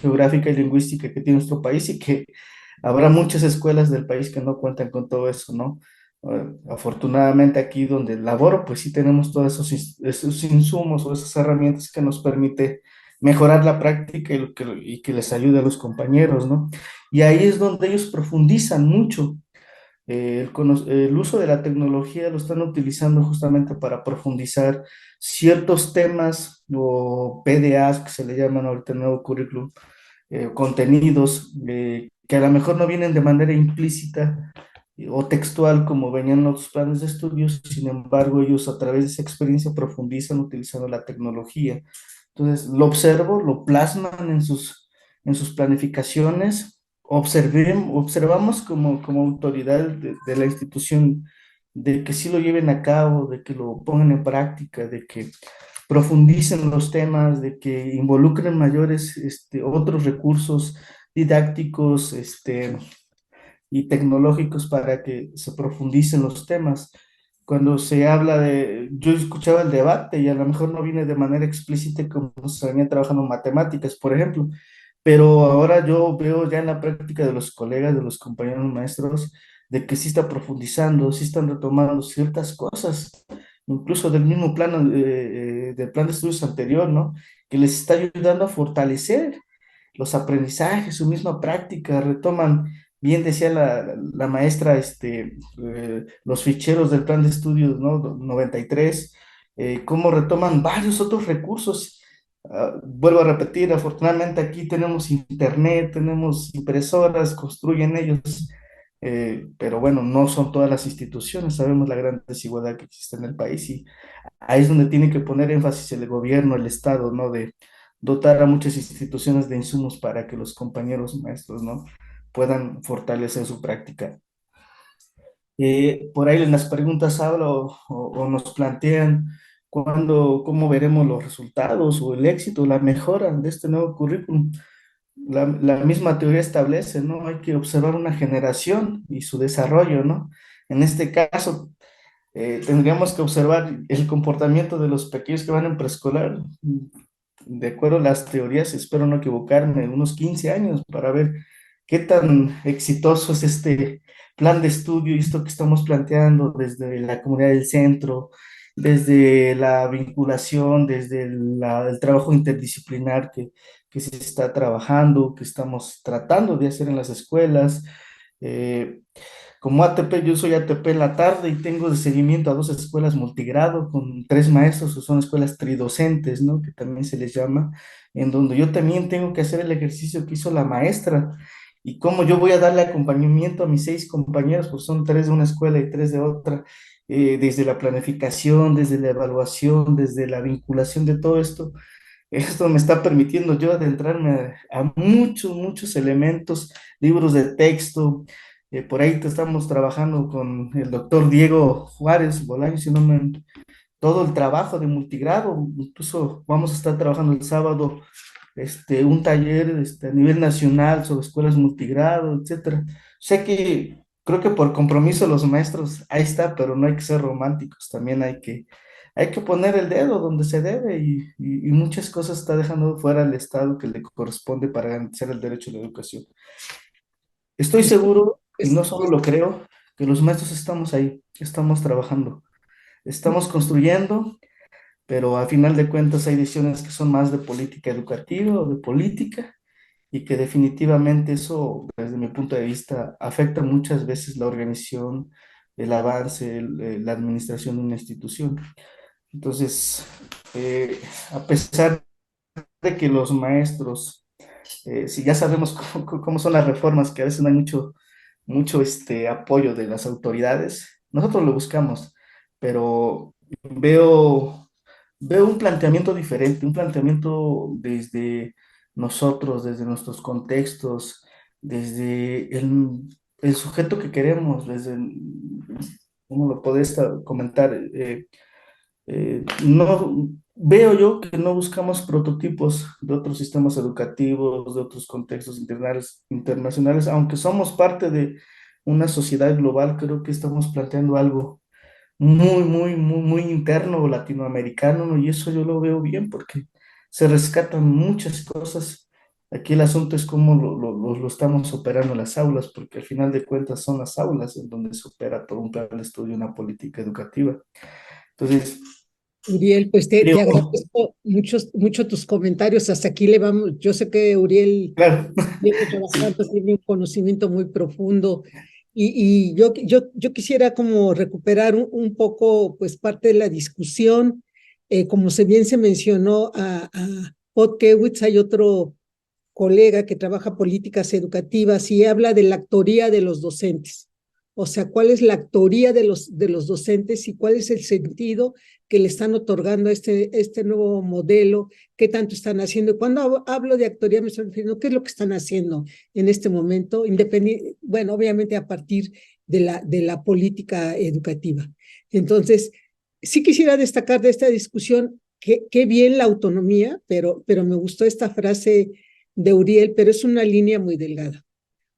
geográfica y lingüística que tiene nuestro país y que habrá muchas escuelas del país que no cuentan con todo eso, ¿no? Afortunadamente aquí donde laboro, pues sí tenemos todos esos insumos o esas herramientas que nos permite mejorar la práctica y que les ayude a los compañeros, ¿no? Y ahí es donde ellos profundizan mucho. El uso de la tecnología lo están utilizando justamente para profundizar ciertos temas o PDAs que se le llaman ahorita en el nuevo currículum, contenidos que a lo mejor no vienen de manera implícita o textual como venían los planes de estudios, sin embargo ellos a través de esa experiencia profundizan utilizando la tecnología. Entonces lo observo, lo plasman en sus planificaciones, observamos como autoridad de la institución de que sí lo lleven a cabo, de que lo pongan en práctica, de que profundicen los temas, de que involucren mayores otros recursos didácticos y tecnológicos para que se profundicen los temas. Cuando se habla yo escuchaba el debate y a lo mejor no viene de manera explícita como se venía trabajando en matemáticas, por ejemplo, pero ahora yo veo ya en la práctica de los colegas, de los compañeros maestros, de que sí está profundizando, sí están retomando ciertas cosas, incluso del mismo plano, del plan de estudios anterior, ¿no? Que les está ayudando a fortalecer los aprendizajes, su misma práctica, retoman, bien decía la maestra, los ficheros del plan de estudios, ¿no? 93, cómo retoman varios otros recursos. Vuelvo a repetir, afortunadamente aquí tenemos internet, tenemos impresoras, construyen ellos, pero bueno, no son todas las instituciones, sabemos la gran desigualdad que existe en el país y ahí es donde tiene que poner énfasis el gobierno, el Estado, ¿no? De dotar a muchas instituciones de insumos para que los compañeros maestros, ¿no? Puedan fortalecer su práctica. Por ahí en las preguntas habla o nos plantean cómo veremos los resultados o el éxito, la mejora de este nuevo currículum. La misma teoría establece, ¿no? Hay que observar una generación y su desarrollo, ¿no? En este caso, tendríamos que observar el comportamiento de los pequeños que van en preescolar, de acuerdo a las teorías, espero no equivocarme, unos 15 años para ver qué tan exitoso es este plan de estudio y esto que estamos planteando desde la comunidad del centro, desde la vinculación, desde el trabajo interdisciplinar que se está trabajando, que estamos tratando de hacer en las escuelas. Eh, Como ATP, yo soy ATP en la tarde y tengo de seguimiento a dos escuelas multigrado con tres maestros, que son escuelas tridocentes, ¿no? Que también se les llama, en donde yo también tengo que hacer el ejercicio que hizo la maestra y cómo yo voy a darle acompañamiento a mis seis compañeros, pues son tres de una escuela y tres de otra, desde la planificación, desde la evaluación, desde la vinculación de todo esto. Esto me está permitiendo yo adentrarme a muchos, muchos elementos, libros de texto. Por ahí te estamos trabajando con el doctor Diego Juárez Bolaño, si no me, todo el trabajo de multigrado. Incluso vamos a estar trabajando el sábado un taller a nivel nacional sobre escuelas multigrado, etcétera. Sé que creo que por compromiso los maestros, ahí está, pero no hay que ser románticos, también hay que poner el dedo donde se debe y muchas cosas está dejando fuera el Estado que le corresponde para garantizar el derecho a la educación. Estoy Esto seguro, y es, no solo lo creo, que los maestros estamos ahí, estamos trabajando, estamos construyendo, pero a final de cuentas hay decisiones que son más de política educativa o de política y que definitivamente eso, desde mi punto de vista, afecta muchas veces la organización, el avance, la administración de una institución. Entonces, a pesar de que los maestros, si ya sabemos cómo son las reformas, que a veces no hay mucho apoyo de las autoridades, nosotros lo buscamos, pero veo, veo un planteamiento diferente, un planteamiento desde nosotros, desde nuestros contextos, desde el sujeto que queremos, desde, ¿cómo lo podés comentar? No, veo yo que no buscamos prototipos de otros sistemas educativos, de otros contextos internacionales, aunque somos parte de una sociedad global, creo que estamos planteando algo muy interno latinoamericano, ¿no? Y eso yo lo veo bien porque se rescatan muchas cosas. Aquí el asunto es cómo lo estamos operando en las aulas, porque al final de cuentas son las aulas en donde se opera todo un plan de estudio, una política educativa. Entonces, Uriel, pues creo, te agradezco mucho tus comentarios. Hasta aquí le vamos. Yo sé que Uriel claro, viene sí, trabajando, tiene un conocimiento muy profundo. Y yo quisiera como recuperar un poco, pues, parte de la discusión. Como bien se mencionó a Podkewitz, hay otro colega que trabaja políticas educativas y habla de la actoría de los docentes. O sea, cuál es la actoría de los docentes y cuál es el sentido que le están otorgando a este nuevo modelo, qué tanto están haciendo. Cuando hablo de actoría me estoy refiriendo qué es lo que están haciendo en este momento, independiente, bueno, obviamente a partir de la política educativa. Entonces, sí quisiera destacar de esta discusión que bien la autonomía, pero me gustó esta frase de Uriel, pero es una línea muy delgada.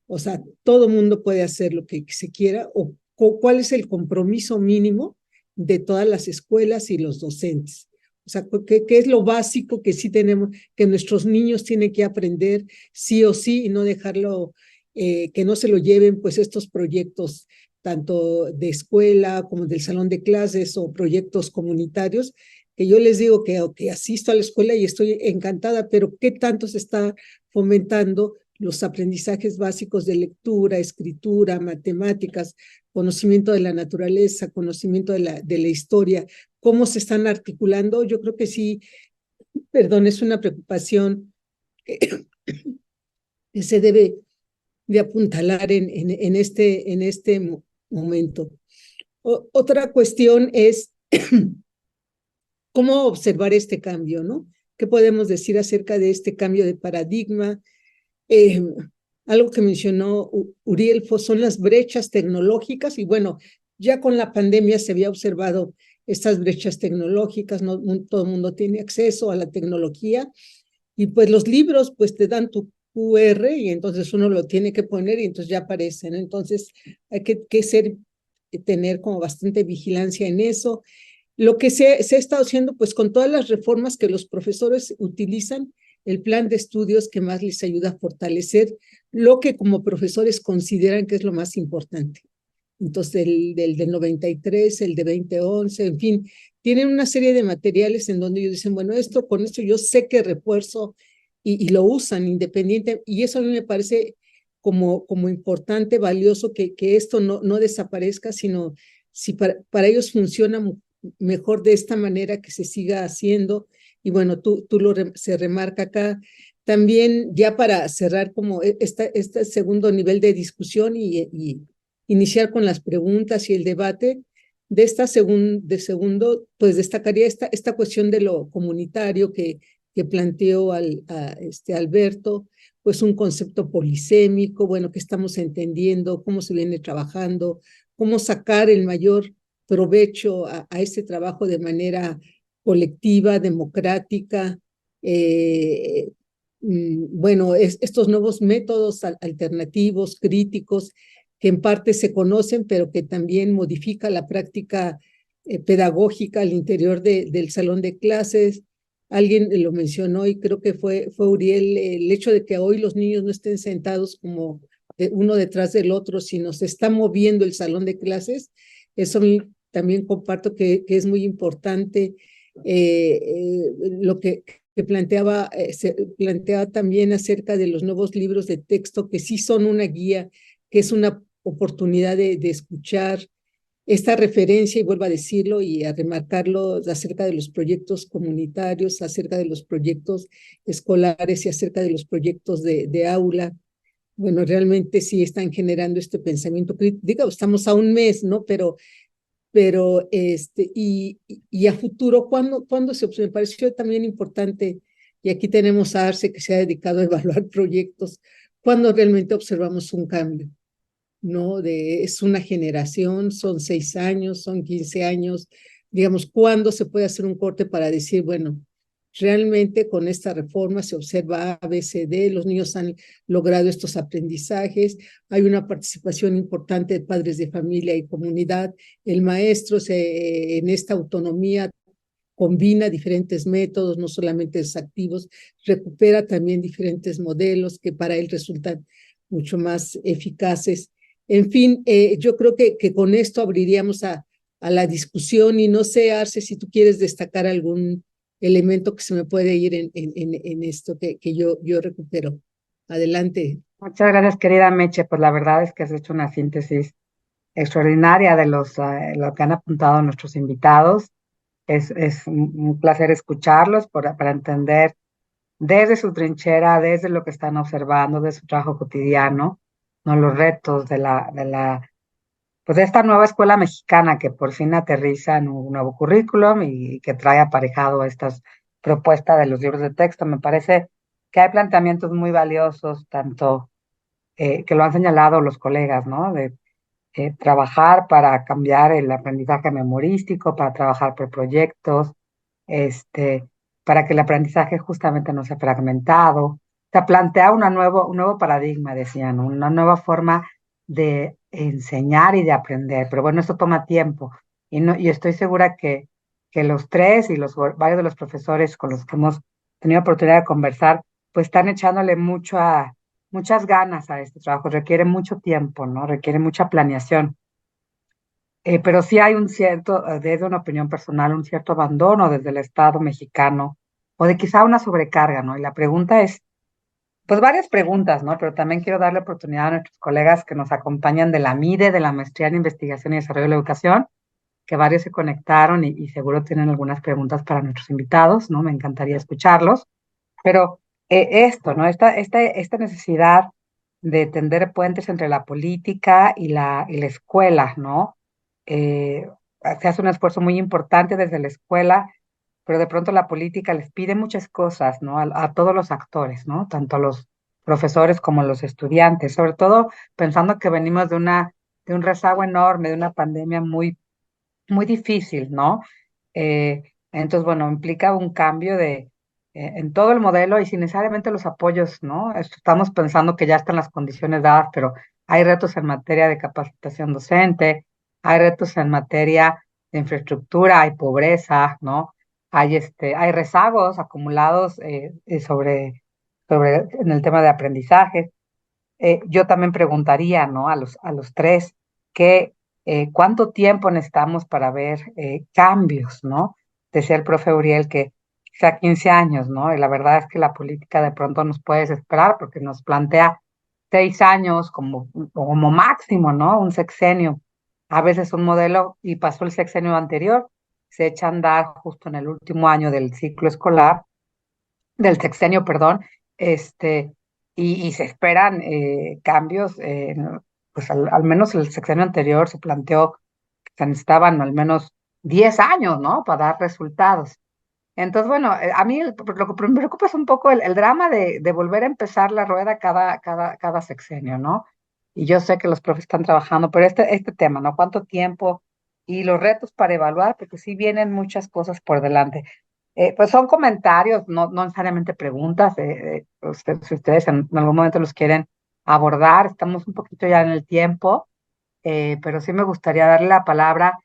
O sea, todo mundo puede hacer lo que se quiera o cuál es el compromiso mínimo de todas las escuelas y los docentes. O sea, ¿qué es lo básico que sí tenemos, que nuestros niños tienen que aprender sí o sí y no dejarlo, que no se lo lleven pues estos proyectos tanto de escuela como del salón de clases o proyectos comunitarios, que yo les digo que asisto a la escuela y estoy encantada, pero ¿qué tanto se está fomentando los aprendizajes básicos de lectura, escritura, matemáticas, conocimiento de la naturaleza, conocimiento de la historia, cómo se están articulando? Yo creo que sí, perdón, es una preocupación que se debe de apuntalar en este momento. Otra cuestión es cómo observar este cambio, ¿no? ¿Qué podemos decir acerca de este cambio de paradigma? Eh, Algo que mencionó Uriel son las brechas tecnológicas y bueno, ya con la pandemia se había observado estas brechas tecnológicas, no todo el mundo tiene acceso a la tecnología y pues los libros pues te dan tu QR y entonces uno lo tiene que poner y entonces ya aparecen. Entonces hay tener como bastante vigilancia en eso. Lo que se ha estado haciendo, pues con todas las reformas que los profesores utilizan, el plan de estudios que más les ayuda a fortalecer lo que como profesores consideran que es lo más importante. Entonces, del 93, el de 2011, en fin, tienen una serie de materiales en donde ellos dicen, bueno, con esto yo sé que refuerzo y lo usan independiente, y eso a mí me parece como importante, valioso, que esto no desaparezca, sino si para ellos funciona mejor de esta manera que se siga haciendo. Y bueno, se remarca acá. También ya para cerrar como este segundo nivel de discusión y iniciar con las preguntas y el debate, de segundo, pues destacaría esta cuestión de lo comunitario que planteó Alberto, pues un concepto polisémico, bueno, que estamos entendiendo, cómo se viene trabajando, cómo sacar el mayor provecho a este trabajo de manera colectiva, democrática. Bueno, estos nuevos métodos alternativos, críticos, que en parte se conocen, pero que también modifica la práctica pedagógica al interior del salón de clases. Alguien lo mencionó y creo que fue Uriel, el hecho de que hoy los niños no estén sentados como uno detrás del otro, sino se está moviendo el salón de clases. Eso también comparto que es muy importante. Lo que se planteaba también acerca de los nuevos libros de texto, que sí son una guía, que es una oportunidad de escuchar esta referencia, y vuelvo a decirlo y a remarcarlo, acerca de los proyectos comunitarios, acerca de los proyectos escolares y acerca de los proyectos de aula. Bueno, realmente sí están generando este pensamiento crítico. Digo, estamos a un mes, ¿no? Y a futuro, ¿cuándo se observa? Me pareció también importante, y aquí tenemos a Arce que se ha dedicado a evaluar proyectos, cuando realmente observamos un cambio, ¿no? Es una generación, son 6 años, son 15 años, digamos, cuándo se puede hacer un corte para decir, bueno, realmente con esta reforma se observa A, B, C, D, los niños han logrado estos aprendizajes, hay una participación importante de padres de familia y comunidad, el maestro en esta autonomía combina diferentes métodos, no solamente desactivos, recupera también diferentes modelos que para él resultan mucho más eficaces. En fin, yo creo que con esto abriríamos a la discusión y no sé, Arce, si tú quieres destacar algún elemento que se me puede ir en esto que yo recupero. Adelante. Muchas gracias, querida Meche. Pues la verdad es que has hecho una síntesis extraordinaria de lo que han apuntado nuestros invitados. Es un placer escucharlos para entender desde su trinchera, desde lo que están observando, de su trabajo cotidiano, ¿no? Los retos pues de esta nueva escuela mexicana que por fin aterriza en un nuevo currículum y que trae aparejado estas propuestas de los libros de texto. Me parece que hay planteamientos muy valiosos, tanto que lo han señalado los colegas, ¿no? De trabajar para cambiar el aprendizaje memorístico, para trabajar por proyectos, este, para que el aprendizaje justamente no sea fragmentado. O sea, plantea un nuevo paradigma, decían, ¿no? Una nueva forma de enseñar y de aprender. Pero bueno, esto toma tiempo. Y estoy segura que los tres y varios de los profesores con los que hemos tenido oportunidad de conversar, pues están echándole muchas ganas a este trabajo. Requiere mucho tiempo, ¿no? Requiere mucha planeación. Pero sí hay desde una opinión personal, un cierto abandono desde el Estado mexicano, o de quizá una sobrecarga, ¿no? Y la pregunta es, pues varias preguntas, ¿no? Pero también quiero darle oportunidad a nuestros colegas que nos acompañan de la MIDE, de la Maestría en Investigación y Desarrollo de la Educación, que varios se conectaron y seguro tienen algunas preguntas para nuestros invitados, ¿no? Me encantaría escucharlos. Pero esto, ¿no? Esta necesidad de tender puentes entre la política y la escuela, ¿no? Eh, Se hace un esfuerzo muy importante desde la escuela, pero de pronto la política les pide muchas cosas, ¿no? A todos los actores, ¿no? Tanto a los profesores como a los estudiantes, sobre todo pensando que venimos de un rezago enorme, de una pandemia muy difícil, ¿no? Entonces, bueno, implica un cambio en todo el modelo y sin necesariamente los apoyos, ¿no? Estamos pensando que ya están las condiciones dadas, pero hay retos en materia de capacitación docente, hay retos en materia de infraestructura, hay pobreza, ¿no? Hay rezagos acumulados en el tema de aprendizaje. Yo también preguntaría, ¿no? A los tres, ¿cuánto tiempo necesitamos para ver cambios, ¿no? Decía el profe Uriel que quizá 15 años, ¿no? Y la verdad es que la política de pronto nos puede desesperar porque nos plantea 6 años como máximo, ¿no? Un sexenio. A veces un modelo y pasó el sexenio anterior, se echa a andar justo en el último año del ciclo escolar del sexenio, perdón, este, y se esperan cambios, pues al menos el sexenio anterior se planteó que se necesitaban al menos 10 años, ¿no? Para dar resultados. Entonces, bueno, a mí lo que me preocupa es un poco el drama de volver a empezar la rueda cada sexenio, ¿no? Y yo sé que los profes están trabajando, pero este tema, ¿no? ¿Cuánto tiempo? Y los retos para evaluar, porque sí vienen muchas cosas por delante. Pues son comentarios, no necesariamente preguntas. Si ustedes en algún momento los quieren abordar, estamos un poquito ya en el tiempo, pero sí me gustaría darle la palabra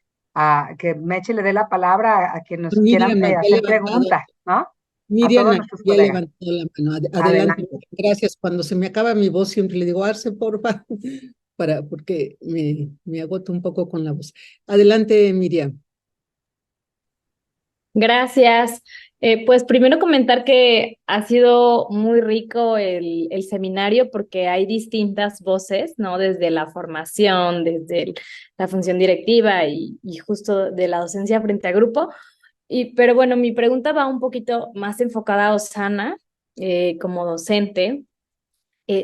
que Meche le dé la palabra a quienes nos quieran Miriam había hacer levantado, preguntas, ¿no? A Miriam todos nuestros había colegas. levantado la mano. Adelante. Adelante. Gracias. Cuando se me acaba mi voz, siempre le digo, Arce, porfa, porque me agoto un poco con la voz. Adelante, Miriam. Gracias. Pues primero comentar que ha sido muy rico el seminario porque hay distintas voces, ¿no? Desde la formación, la función directiva y justo de la docencia frente a grupo. Pero bueno, mi pregunta va un poquito más enfocada a Osana como docente.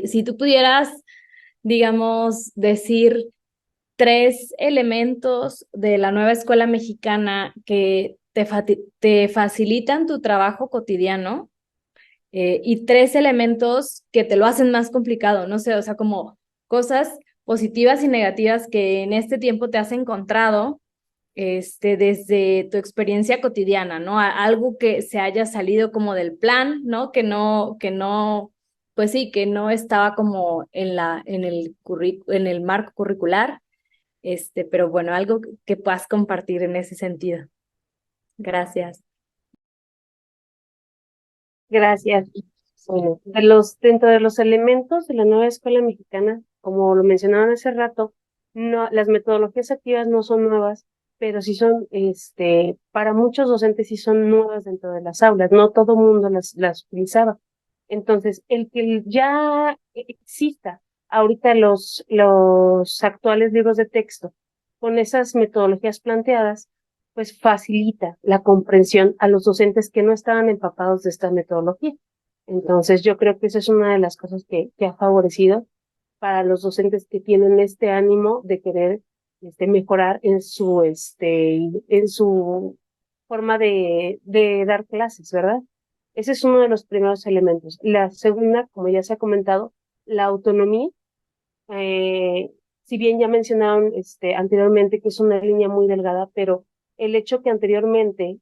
Si tú pudieras, digamos, decir tres elementos de la nueva escuela mexicana que te facilitan tu trabajo cotidiano y tres elementos que te lo hacen más complicado, no sé, o sea, como cosas positivas y negativas que en este tiempo te has encontrado desde tu experiencia cotidiana, ¿no? Algo que se haya salido como del plan, ¿no? Pues sí, que no estaba como en el marco curricular, pero bueno, algo que puedas compartir en ese sentido. Gracias. Gracias. Bueno, dentro de los elementos de la nueva escuela mexicana, como lo mencionaban hace rato, no, las metodologías activas no son nuevas, pero sí son, para muchos docentes sí son nuevas dentro de las aulas, no todo el mundo las utilizaba. Entonces, el que ya exista ahorita los actuales libros de texto con esas metodologías planteadas, pues facilita la comprensión a los docentes que no estaban empapados de esta metodología. Entonces, yo creo que esa es una de las cosas que ha favorecido para los docentes que tienen este ánimo de querer mejorar en su forma de dar clases, ¿verdad? Ese es uno de los primeros elementos. La segunda, como ya se ha comentado, la autonomía. Eh, si bien ya mencionaron anteriormente que es una línea muy delgada, pero el hecho que anteriormente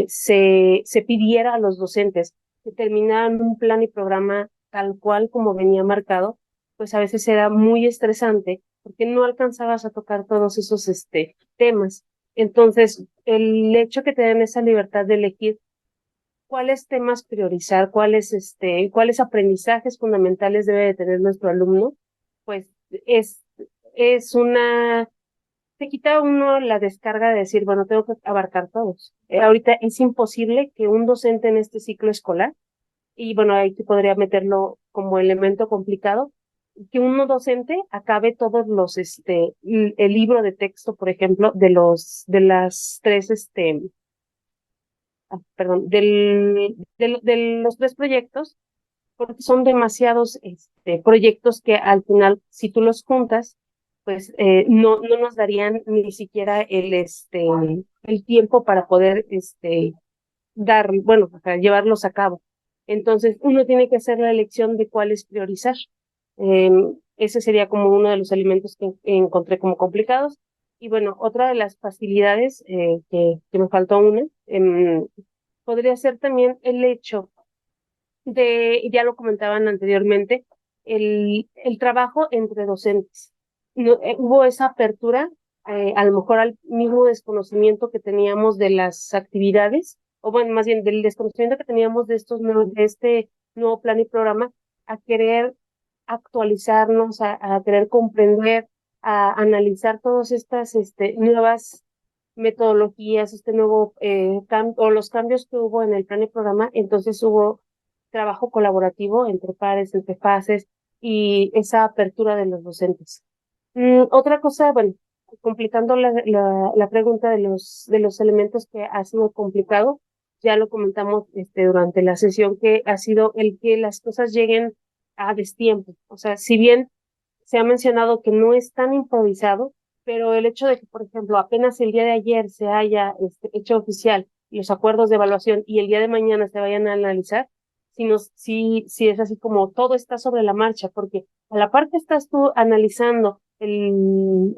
se pidiera a los docentes que terminaran un plan y programa tal cual como venía marcado, pues a veces era muy estresante porque no alcanzabas a tocar todos esos temas. Entonces, el hecho que te den esa libertad de elegir cuáles temas priorizar, cuáles aprendizajes fundamentales debe de tener nuestro alumno, pues es, es una, te quita uno la descarga de decir, bueno, tengo que abarcar todos. Ahorita es imposible que un docente en este ciclo escolar, y bueno, ahí te podría meterlo como elemento complicado, que un docente acabe todos el libro de texto, por ejemplo, de las tres, perdón, de los tres proyectos, porque son demasiados proyectos que al final, si tú los juntas, pues no nos darían ni siquiera el tiempo para poder para llevarlos a cabo. Entonces, uno tiene que hacer la elección de cuáles priorizar. Ese sería como uno de los elementos que encontré como complicados. Y bueno, otra de las facilidades que me faltó una, podría ser también el hecho ya lo comentaban anteriormente, el trabajo entre docentes. No, hubo esa apertura, a lo mejor al mismo desconocimiento que teníamos de las actividades, o bueno, más bien del desconocimiento que teníamos de este nuevo plan y programa, a querer actualizarnos, a querer comprender, a analizar todas estas nuevas metodologías, o los cambios que hubo en el plan y programa. Entonces hubo trabajo colaborativo entre pares, entre fases y esa apertura de los docentes. Otra cosa, bueno, completando la pregunta de los elementos que ha sido complicado, ya lo comentamos durante la sesión, que ha sido el que las cosas lleguen a destiempo. O sea, si bien se ha mencionado que no es tan improvisado, pero el hecho de que, por ejemplo, apenas el día de ayer se haya hecho oficial los acuerdos de evaluación y el día de mañana se vayan a analizar, si es así como todo está sobre la marcha, porque a la parte estás tú analizando el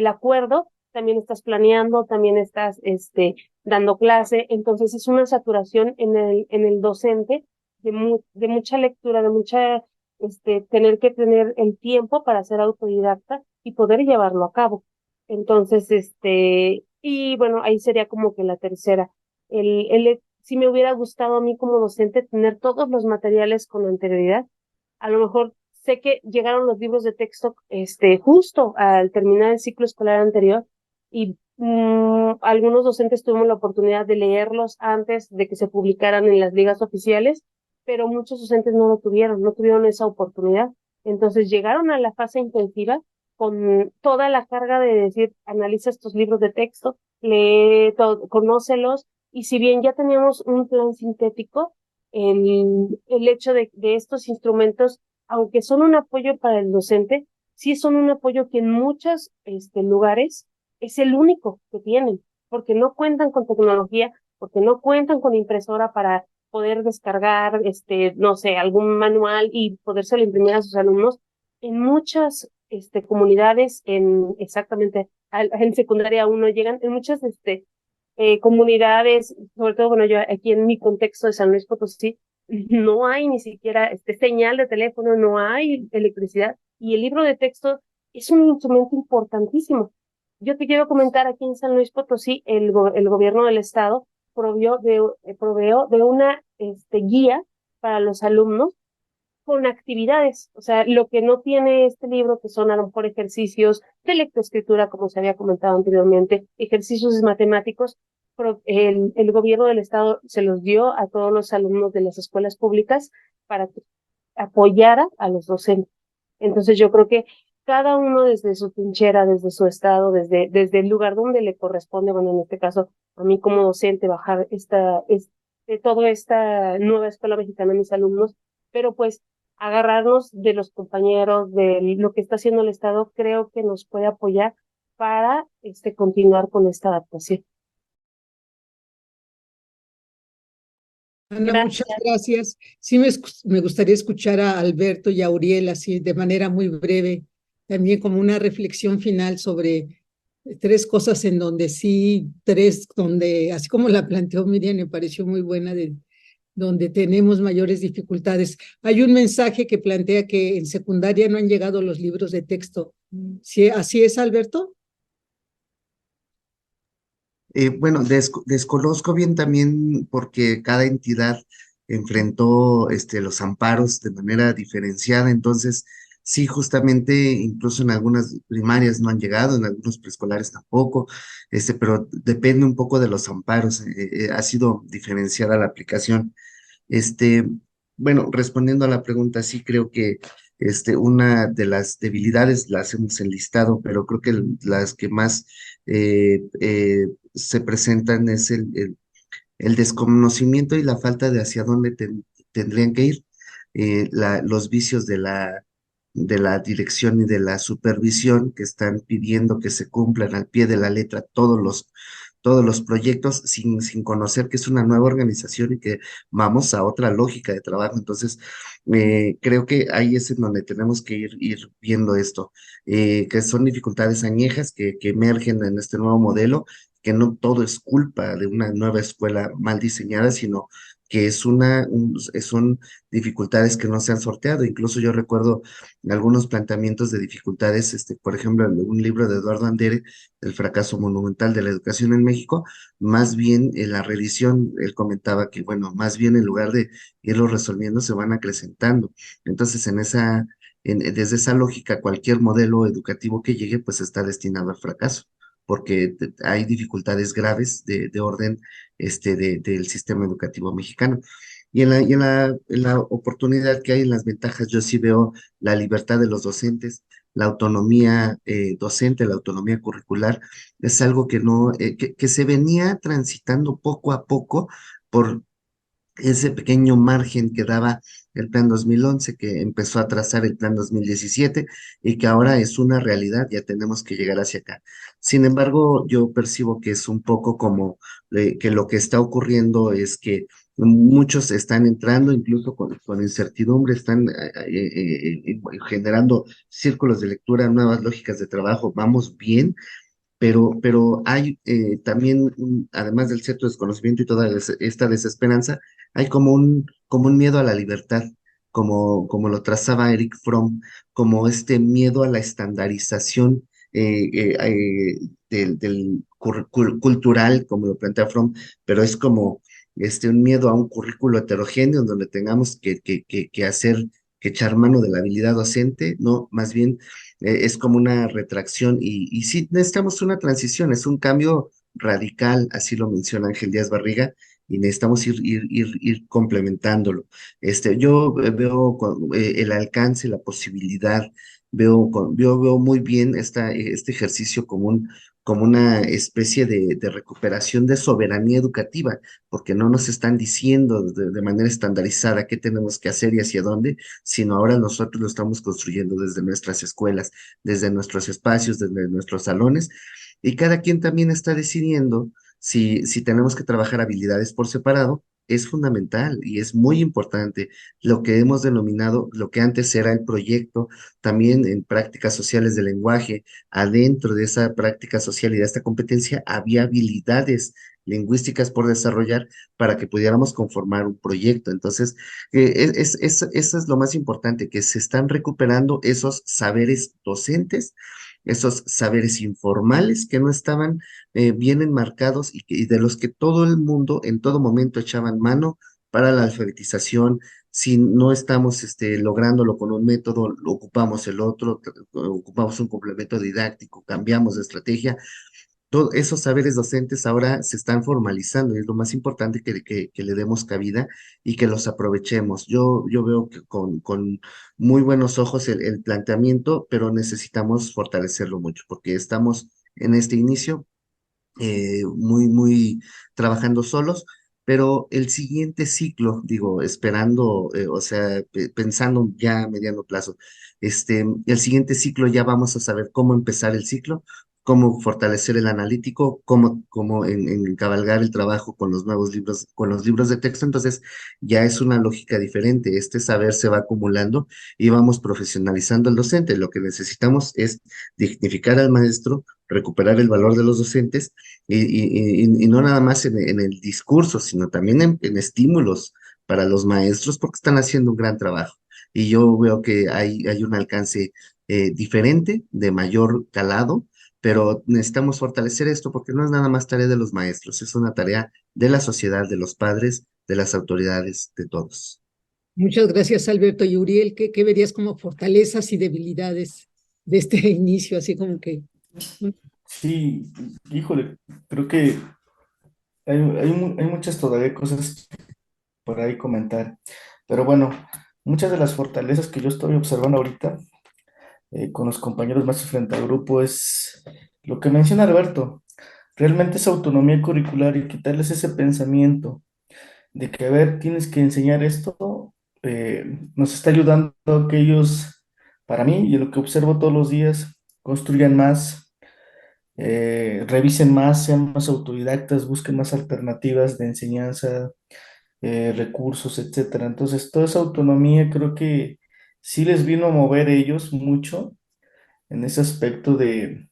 acuerdo, también estás planeando, también estás dando clase, entonces es una saturación en el docente de mucha lectura, de mucha tener que tener el tiempo para ser autodidacta y poder llevarlo a cabo. Entonces, y bueno, ahí sería como que la tercera. Si me hubiera gustado a mí como docente tener todos los materiales con anterioridad, a lo mejor sé que llegaron los libros de texto justo al terminar el ciclo escolar anterior y algunos docentes tuvimos la oportunidad de leerlos antes de que se publicaran en las ligas oficiales, pero muchos docentes no lo tuvieron, no tuvieron esa oportunidad. Entonces llegaron a la fase intensiva con toda la carga de decir, analiza estos libros de texto, lee todo, conócelos, y si bien ya teníamos un plan sintético, el hecho de estos instrumentos, aunque son un apoyo para el docente, sí son un apoyo que en muchos lugares es el único que tienen, porque no cuentan con tecnología, porque no cuentan con impresora para poder descargar, no sé, algún manual y podérselo imprimir a sus alumnos. En muchas comunidades, exactamente en secundaria aún no llegan. En muchas comunidades, sobre todo, bueno, yo aquí en mi contexto de San Luis Potosí, no hay ni siquiera señal de teléfono, no hay electricidad, y el libro de texto es un instrumento importantísimo. Yo te quiero comentar, aquí en San Luis Potosí, el gobierno del estado proveó de una guía para los alumnos con actividades. O sea, lo que no tiene este libro, que son a lo mejor ejercicios de lectoescritura, como se había comentado anteriormente, ejercicios matemáticos, el gobierno del estado se los dio a todos los alumnos de las escuelas públicas para que apoyara a los docentes. Entonces yo creo que cada uno desde su trinchera, desde su estado, desde el lugar donde le corresponde, bueno, en este caso, a mí como docente, bajar toda esta nueva escuela mexicana a mis alumnos, pero pues agarrarnos de los compañeros, de lo que está haciendo el Estado, creo que nos puede apoyar para continuar con esta adaptación. Ana, muchas Gracias. gracias. Sí, me gustaría escuchar a Alberto y a Uriel así de manera muy breve, también como una reflexión final sobre tres cosas en donde sí, donde, así como la planteó Miriam, me pareció muy buena, donde tenemos mayores dificultades. Hay un mensaje que plantea que en secundaria no han llegado los libros de texto. ¿Sí, así es, Alberto? Bueno, desconozco bien también porque cada entidad enfrentó los amparos de manera diferenciada, entonces sí, justamente incluso en algunas primarias no han llegado, en algunos preescolares tampoco, pero depende un poco de los amparos, ha sido diferenciada la aplicación. Este, bueno, respondiendo a la pregunta, sí creo que una de las debilidades las hemos enlistado, pero creo que las que más se presentan es el desconocimiento y la falta de hacia dónde tendrían que ir, los vicios de la dirección y de la supervisión que están pidiendo que se cumplan al pie de la letra todos los proyectos sin conocer que es una nueva organización y que vamos a otra lógica de trabajo. Entonces, creo que ahí es en donde tenemos que ir viendo esto, que son dificultades añejas que emergen en este nuevo modelo, que no todo es culpa de una nueva escuela mal diseñada, sino que son dificultades que no se han sorteado. Incluso yo recuerdo algunos planteamientos de dificultades, por ejemplo, en un libro de Eduardo Andere, El fracaso monumental de la educación en México, más bien en la revisión, él comentaba que, bueno, más bien en lugar de irlo resolviendo, se van acrecentando. Entonces, desde esa lógica, cualquier modelo educativo que llegue, pues está destinado al fracaso porque hay dificultades graves de orden del sistema educativo mexicano. En la oportunidad que hay en las ventajas, yo sí veo la libertad de los docentes, la autonomía docente, la autonomía curricular, es algo que no, que se venía transitando poco a poco por ese pequeño margen que daba el plan 2011, que empezó a trazar el plan 2017 y que ahora es una realidad, ya tenemos que llegar hacia acá. Sin embargo, yo percibo que es un poco como que lo que está ocurriendo es que muchos están entrando incluso con incertidumbre, están generando círculos de lectura, nuevas lógicas de trabajo, vamos bien, pero hay también, además del cierto desconocimiento y toda esta desesperanza, hay como un miedo a la libertad, como lo trazaba Eric Fromm, como este miedo a la estandarización del cultural, como lo plantea Fromm, pero es como un miedo a un currículo heterogéneo donde tengamos que hacer, que echar mano de la habilidad docente, no, más bien es como una retracción y sí necesitamos una transición, es un cambio radical, así lo menciona Ángel Díaz Barriga, y necesitamos ir complementándolo. Yo veo el alcance, la posibilidad, yo veo muy bien este ejercicio como una especie de recuperación de soberanía educativa, porque no nos están diciendo de manera estandarizada qué tenemos que hacer y hacia dónde, sino ahora nosotros lo estamos construyendo desde nuestras escuelas, desde nuestros espacios, desde nuestros salones, y cada quien también está decidiendo si tenemos que trabajar habilidades por separado, es fundamental y es muy importante. Lo que hemos denominado, lo que antes era el proyecto, también en prácticas sociales del lenguaje, adentro de esa práctica social y de esta competencia, había habilidades lingüísticas por desarrollar para que pudiéramos conformar un proyecto. Entonces, eso es lo más importante, que se están recuperando esos saberes docentes, esos saberes informales que no estaban bien enmarcados y de los que todo el mundo en todo momento echaban mano para la alfabetización. Si no estamos lográndolo con un método, lo ocupamos el otro, ocupamos un complemento didáctico, cambiamos de estrategia. Todos esos saberes docentes ahora se están formalizando y es lo más importante que le demos cabida y que los aprovechemos. Yo veo que con muy buenos ojos el planteamiento, pero necesitamos fortalecerlo mucho porque estamos en este inicio muy trabajando solos, pero el siguiente ciclo, digo, esperando, o sea, pensando ya a mediano plazo, el siguiente ciclo ya vamos a saber cómo empezar el ciclo, cómo fortalecer el analítico, cómo cabalgar el trabajo con los nuevos libros, con los libros de texto, entonces ya es una lógica diferente, este saber se va acumulando y vamos profesionalizando al docente, lo que necesitamos es dignificar al maestro, recuperar el valor de los docentes y no nada más en el discurso, sino también en estímulos para los maestros porque están haciendo un gran trabajo. Y yo veo que hay un alcance diferente, de mayor calado, pero necesitamos fortalecer esto porque no es nada más tarea de los maestros, es una tarea de la sociedad, de los padres, de las autoridades, de todos. Muchas gracias, Alberto y Uriel. ¿Qué verías como fortalezas y debilidades de este inicio? Así como que... Sí, híjole, creo que hay muchas todavía cosas por ahí comentar. Pero bueno, muchas de las fortalezas que yo estoy observando ahorita con los compañeros más frente al grupo es lo que menciona Alberto. Realmente esa autonomía curricular y quitarles ese pensamiento de que, a ver, tienes que enseñar esto, nos está ayudando a que ellos, para mí, y lo que observo todos los días, construyan más, revisen más, sean más autodidactas, busquen más alternativas de enseñanza, recursos, etcétera. Entonces, toda esa autonomía creo que sí les vino a mover ellos mucho en ese aspecto de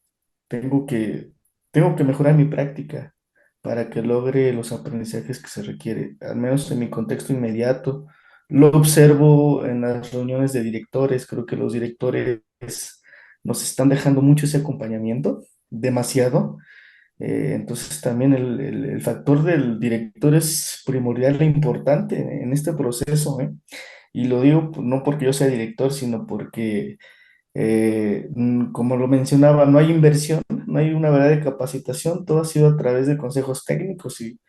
tengo que, tengo que mejorar mi práctica para que logre los aprendizajes que se requiere, al menos en mi contexto inmediato. Lo observo en las reuniones de directores, creo que los directores nos están dejando mucho ese acompañamiento, demasiado. Entonces también el factor del director es primordial e importante en este proceso, ¿eh? Y lo digo no porque yo sea director, sino porque como lo mencionaba, no hay inversión, no hay una verdadera capacitación, todo ha sido a través de consejos técnicos y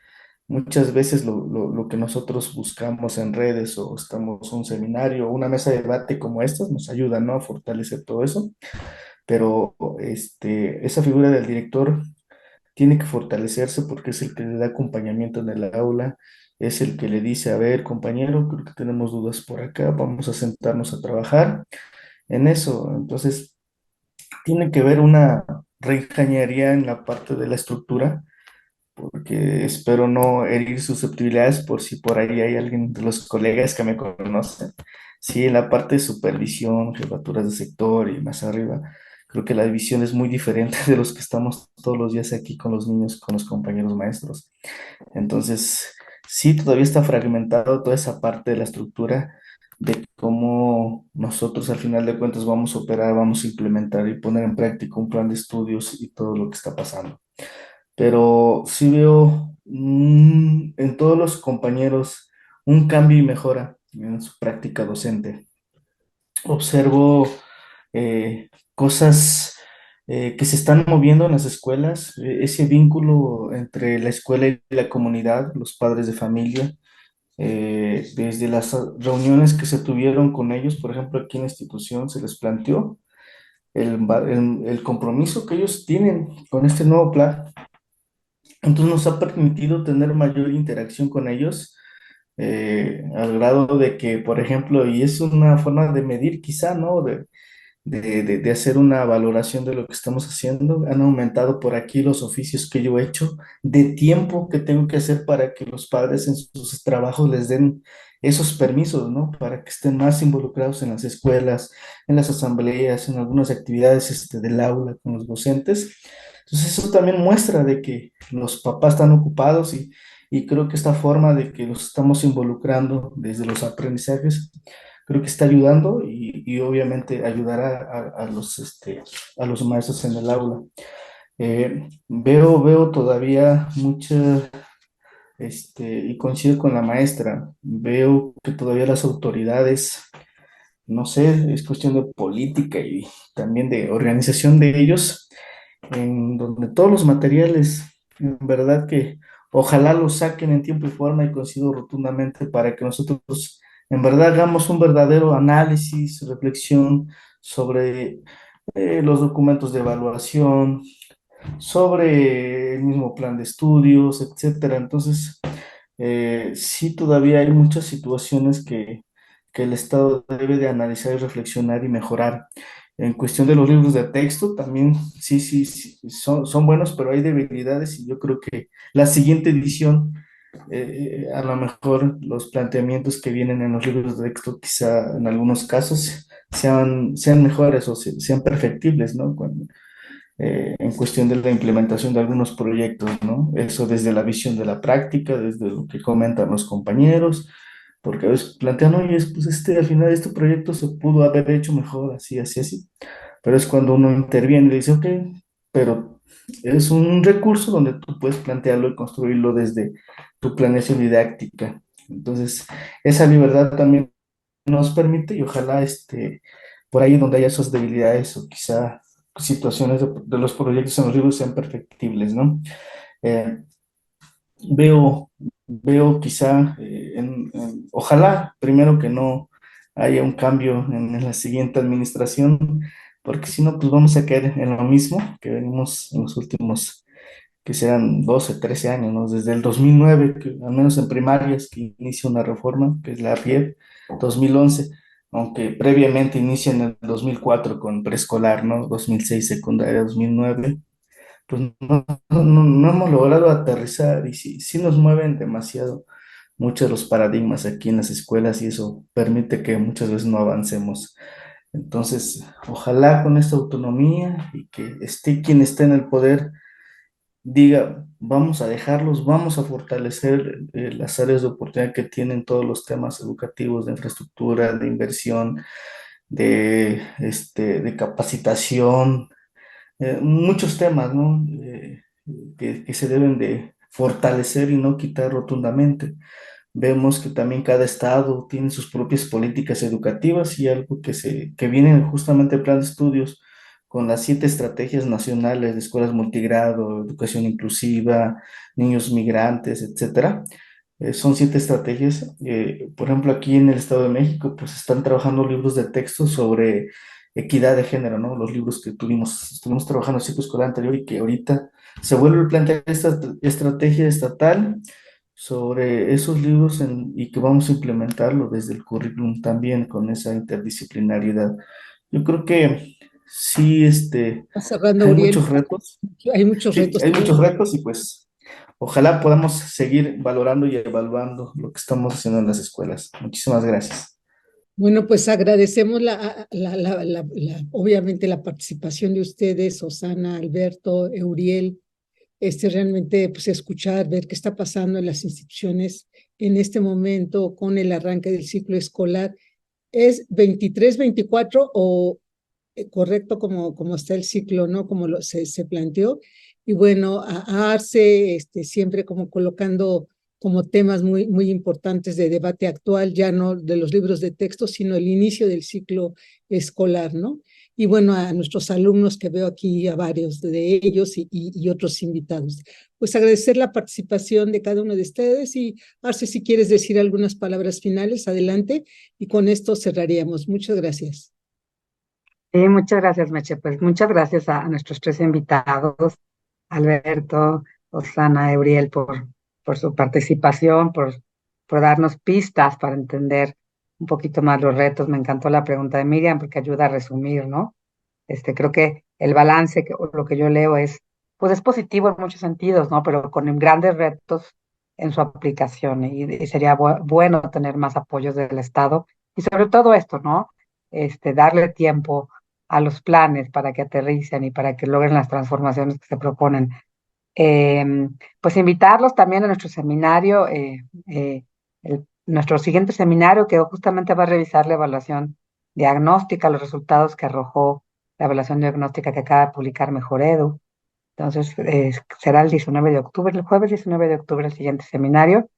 muchas veces lo que nosotros buscamos en redes o estamos un seminario o una mesa de debate como estas nos ayuda, ¿no? A fortalecer todo eso, pero esa figura del director tiene que fortalecerse porque es el que le da acompañamiento en el aula, es el que le dice, a ver, compañero, creo que tenemos dudas por acá, vamos a sentarnos a trabajar en eso. Entonces, tiene que ver una reingeniería en la parte de la estructura, porque espero no herir susceptibilidades por si por ahí hay alguien de los colegas que me conocen. Sí, en la parte de supervisión, jefaturas de sector y más arriba, creo que la división es muy diferente de los que estamos todos los días aquí con los niños, con los compañeros maestros. Entonces, sí, todavía está fragmentado toda esa parte de la estructura de cómo nosotros al final de cuentas vamos a operar, vamos a implementar y poner en práctica un plan de estudios y todo lo que está pasando. Pero sí veo en todos los compañeros un cambio y mejora en su práctica docente. Observo cosas que se están moviendo en las escuelas, ese vínculo entre la escuela y la comunidad, los padres de familia, desde las reuniones que se tuvieron con ellos, por ejemplo, aquí en la institución se les planteó el compromiso que ellos tienen con este nuevo plan. Entonces nos ha permitido tener mayor interacción con ellos, al grado de que, por ejemplo, y es una forma de medir quizá, ¿no? de hacer una valoración de lo que estamos haciendo. Han aumentado por aquí los oficios que yo he hecho, de tiempo que tengo que hacer para que los padres en sus trabajos les den esos permisos, ¿no? Para que estén más involucrados en las escuelas, en las asambleas, en algunas actividades del aula con los docentes. Entonces eso también muestra de que los papás están ocupados y creo que esta forma de que los estamos involucrando desde los aprendizajes creo que está ayudando y obviamente ayudará a los maestros en el aula. Veo todavía mucha, y coincido con la maestra, veo que todavía las autoridades, no sé, es cuestión de política y también de organización de ellos, en donde todos los materiales, en verdad que ojalá los saquen en tiempo y forma y coincido rotundamente para que nosotros en verdad hagamos un verdadero análisis, reflexión sobre los documentos de evaluación, sobre el mismo plan de estudios, etcétera. Entonces, sí, todavía hay muchas situaciones que el Estado debe de analizar y reflexionar y mejorar. En cuestión de los libros de texto, también sí, son buenos, pero hay debilidades y yo creo que la siguiente edición, a lo mejor los planteamientos que vienen en los libros de texto, quizá en algunos casos sean mejores o sean perfectibles, ¿no? En cuestión de la implementación de algunos proyectos, ¿no? Eso desde la visión de la práctica, desde lo que comentan los compañeros, porque a veces plantean, oye, pues al final este proyecto se pudo haber hecho mejor, así, así, así, pero es cuando uno interviene y le dice, ok, pero es un recurso donde tú puedes plantearlo y construirlo desde tu planeación didáctica. Entonces, esa libertad también nos permite y ojalá por ahí donde haya esas debilidades o quizá situaciones de los proyectos en los libros sean perfectibles, ¿no? Eh, veo, veo quizá, ojalá primero que no haya un cambio en la siguiente administración, porque si no, pues vamos a caer en lo mismo que venimos en los últimos, que serán 12 13 años, ¿no? Desde el 2009 que, al menos en primarias, que inicia una reforma, que es la RIEP, 2011 aunque previamente inicia en el 2004 con preescolar, ¿no? 2006 secundaria, 2009 pues no hemos logrado aterrizar y sí nos mueven demasiado muchos de los paradigmas aquí en las escuelas y eso permite que muchas veces no avancemos. Entonces, ojalá con esta autonomía y que esté quien esté en el poder diga, vamos a dejarlos, vamos a fortalecer las áreas de oportunidad que tienen todos los temas educativos de infraestructura, de inversión, de capacitación, muchos temas, ¿no? Que se deben de fortalecer y no quitar rotundamente. Vemos que también cada estado tiene sus propias políticas educativas y algo que viene justamente el plan de estudios con las 7 estrategias nacionales de escuelas multigrado, educación inclusiva, niños migrantes, etcétera. Son 7 estrategias. Por ejemplo, aquí en el Estado de México, pues están trabajando libros de texto sobre equidad de género, ¿no? Los libros que estuvimos trabajando en el ciclo escolar anterior y que ahorita se vuelve a plantear esta estrategia estatal sobre esos libros y que vamos a implementarlo desde el currículum también con esa interdisciplinariedad. Yo creo que sí, Está cerrando, hay Uriel. muchos retos. Hay muchos Sí, retos hay también. muchos retos y pues ojalá podamos seguir valorando y evaluando lo que estamos haciendo en las escuelas. Muchísimas gracias. Bueno, pues agradecemos obviamente la participación de ustedes, Osana, Alberto, Euriel, realmente pues escuchar, ver qué está pasando en las instituciones en este momento con el arranque del ciclo escolar. ¿Es 23-24 o correcto como está el ciclo, ¿no? Como se planteó? Y bueno, a Arce siempre como colocando como temas muy importantes de debate actual, ya no de los libros de texto, sino el inicio del ciclo escolar, ¿no? Y bueno, a nuestros alumnos que veo aquí, a varios de ellos y otros invitados. Pues agradecer la participación de cada uno de ustedes y Arce, si quieres decir algunas palabras finales, adelante, y con esto cerraríamos. Muchas gracias. Sí, muchas gracias, Meche. Pues muchas gracias a nuestros 3 invitados, Alberto, Osana, Euriel, por su participación, por darnos pistas para entender un poquito más los retos. Me encantó la pregunta de Miriam porque ayuda a resumir, ¿no? Creo que el balance, o lo que yo leo pues es positivo en muchos sentidos, ¿no? Pero con grandes retos en su aplicación y sería bueno tener más apoyos del Estado y sobre todo esto, ¿no? Darle tiempo a los planes para que aterricen y para que logren las transformaciones que se proponen. Pues invitarlos también a nuestro seminario, nuestro siguiente seminario que justamente va a revisar la evaluación diagnóstica, los resultados que arrojó la evaluación diagnóstica que acaba de publicar Mejor Edu. Entonces, será el 19 de octubre, el jueves 19 de octubre, el siguiente seminario,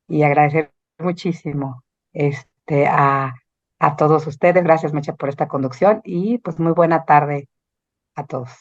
y agradecer muchísimo este, a, a todos ustedes. Gracias, Mecha, por esta conducción y pues muy buena tarde a todos.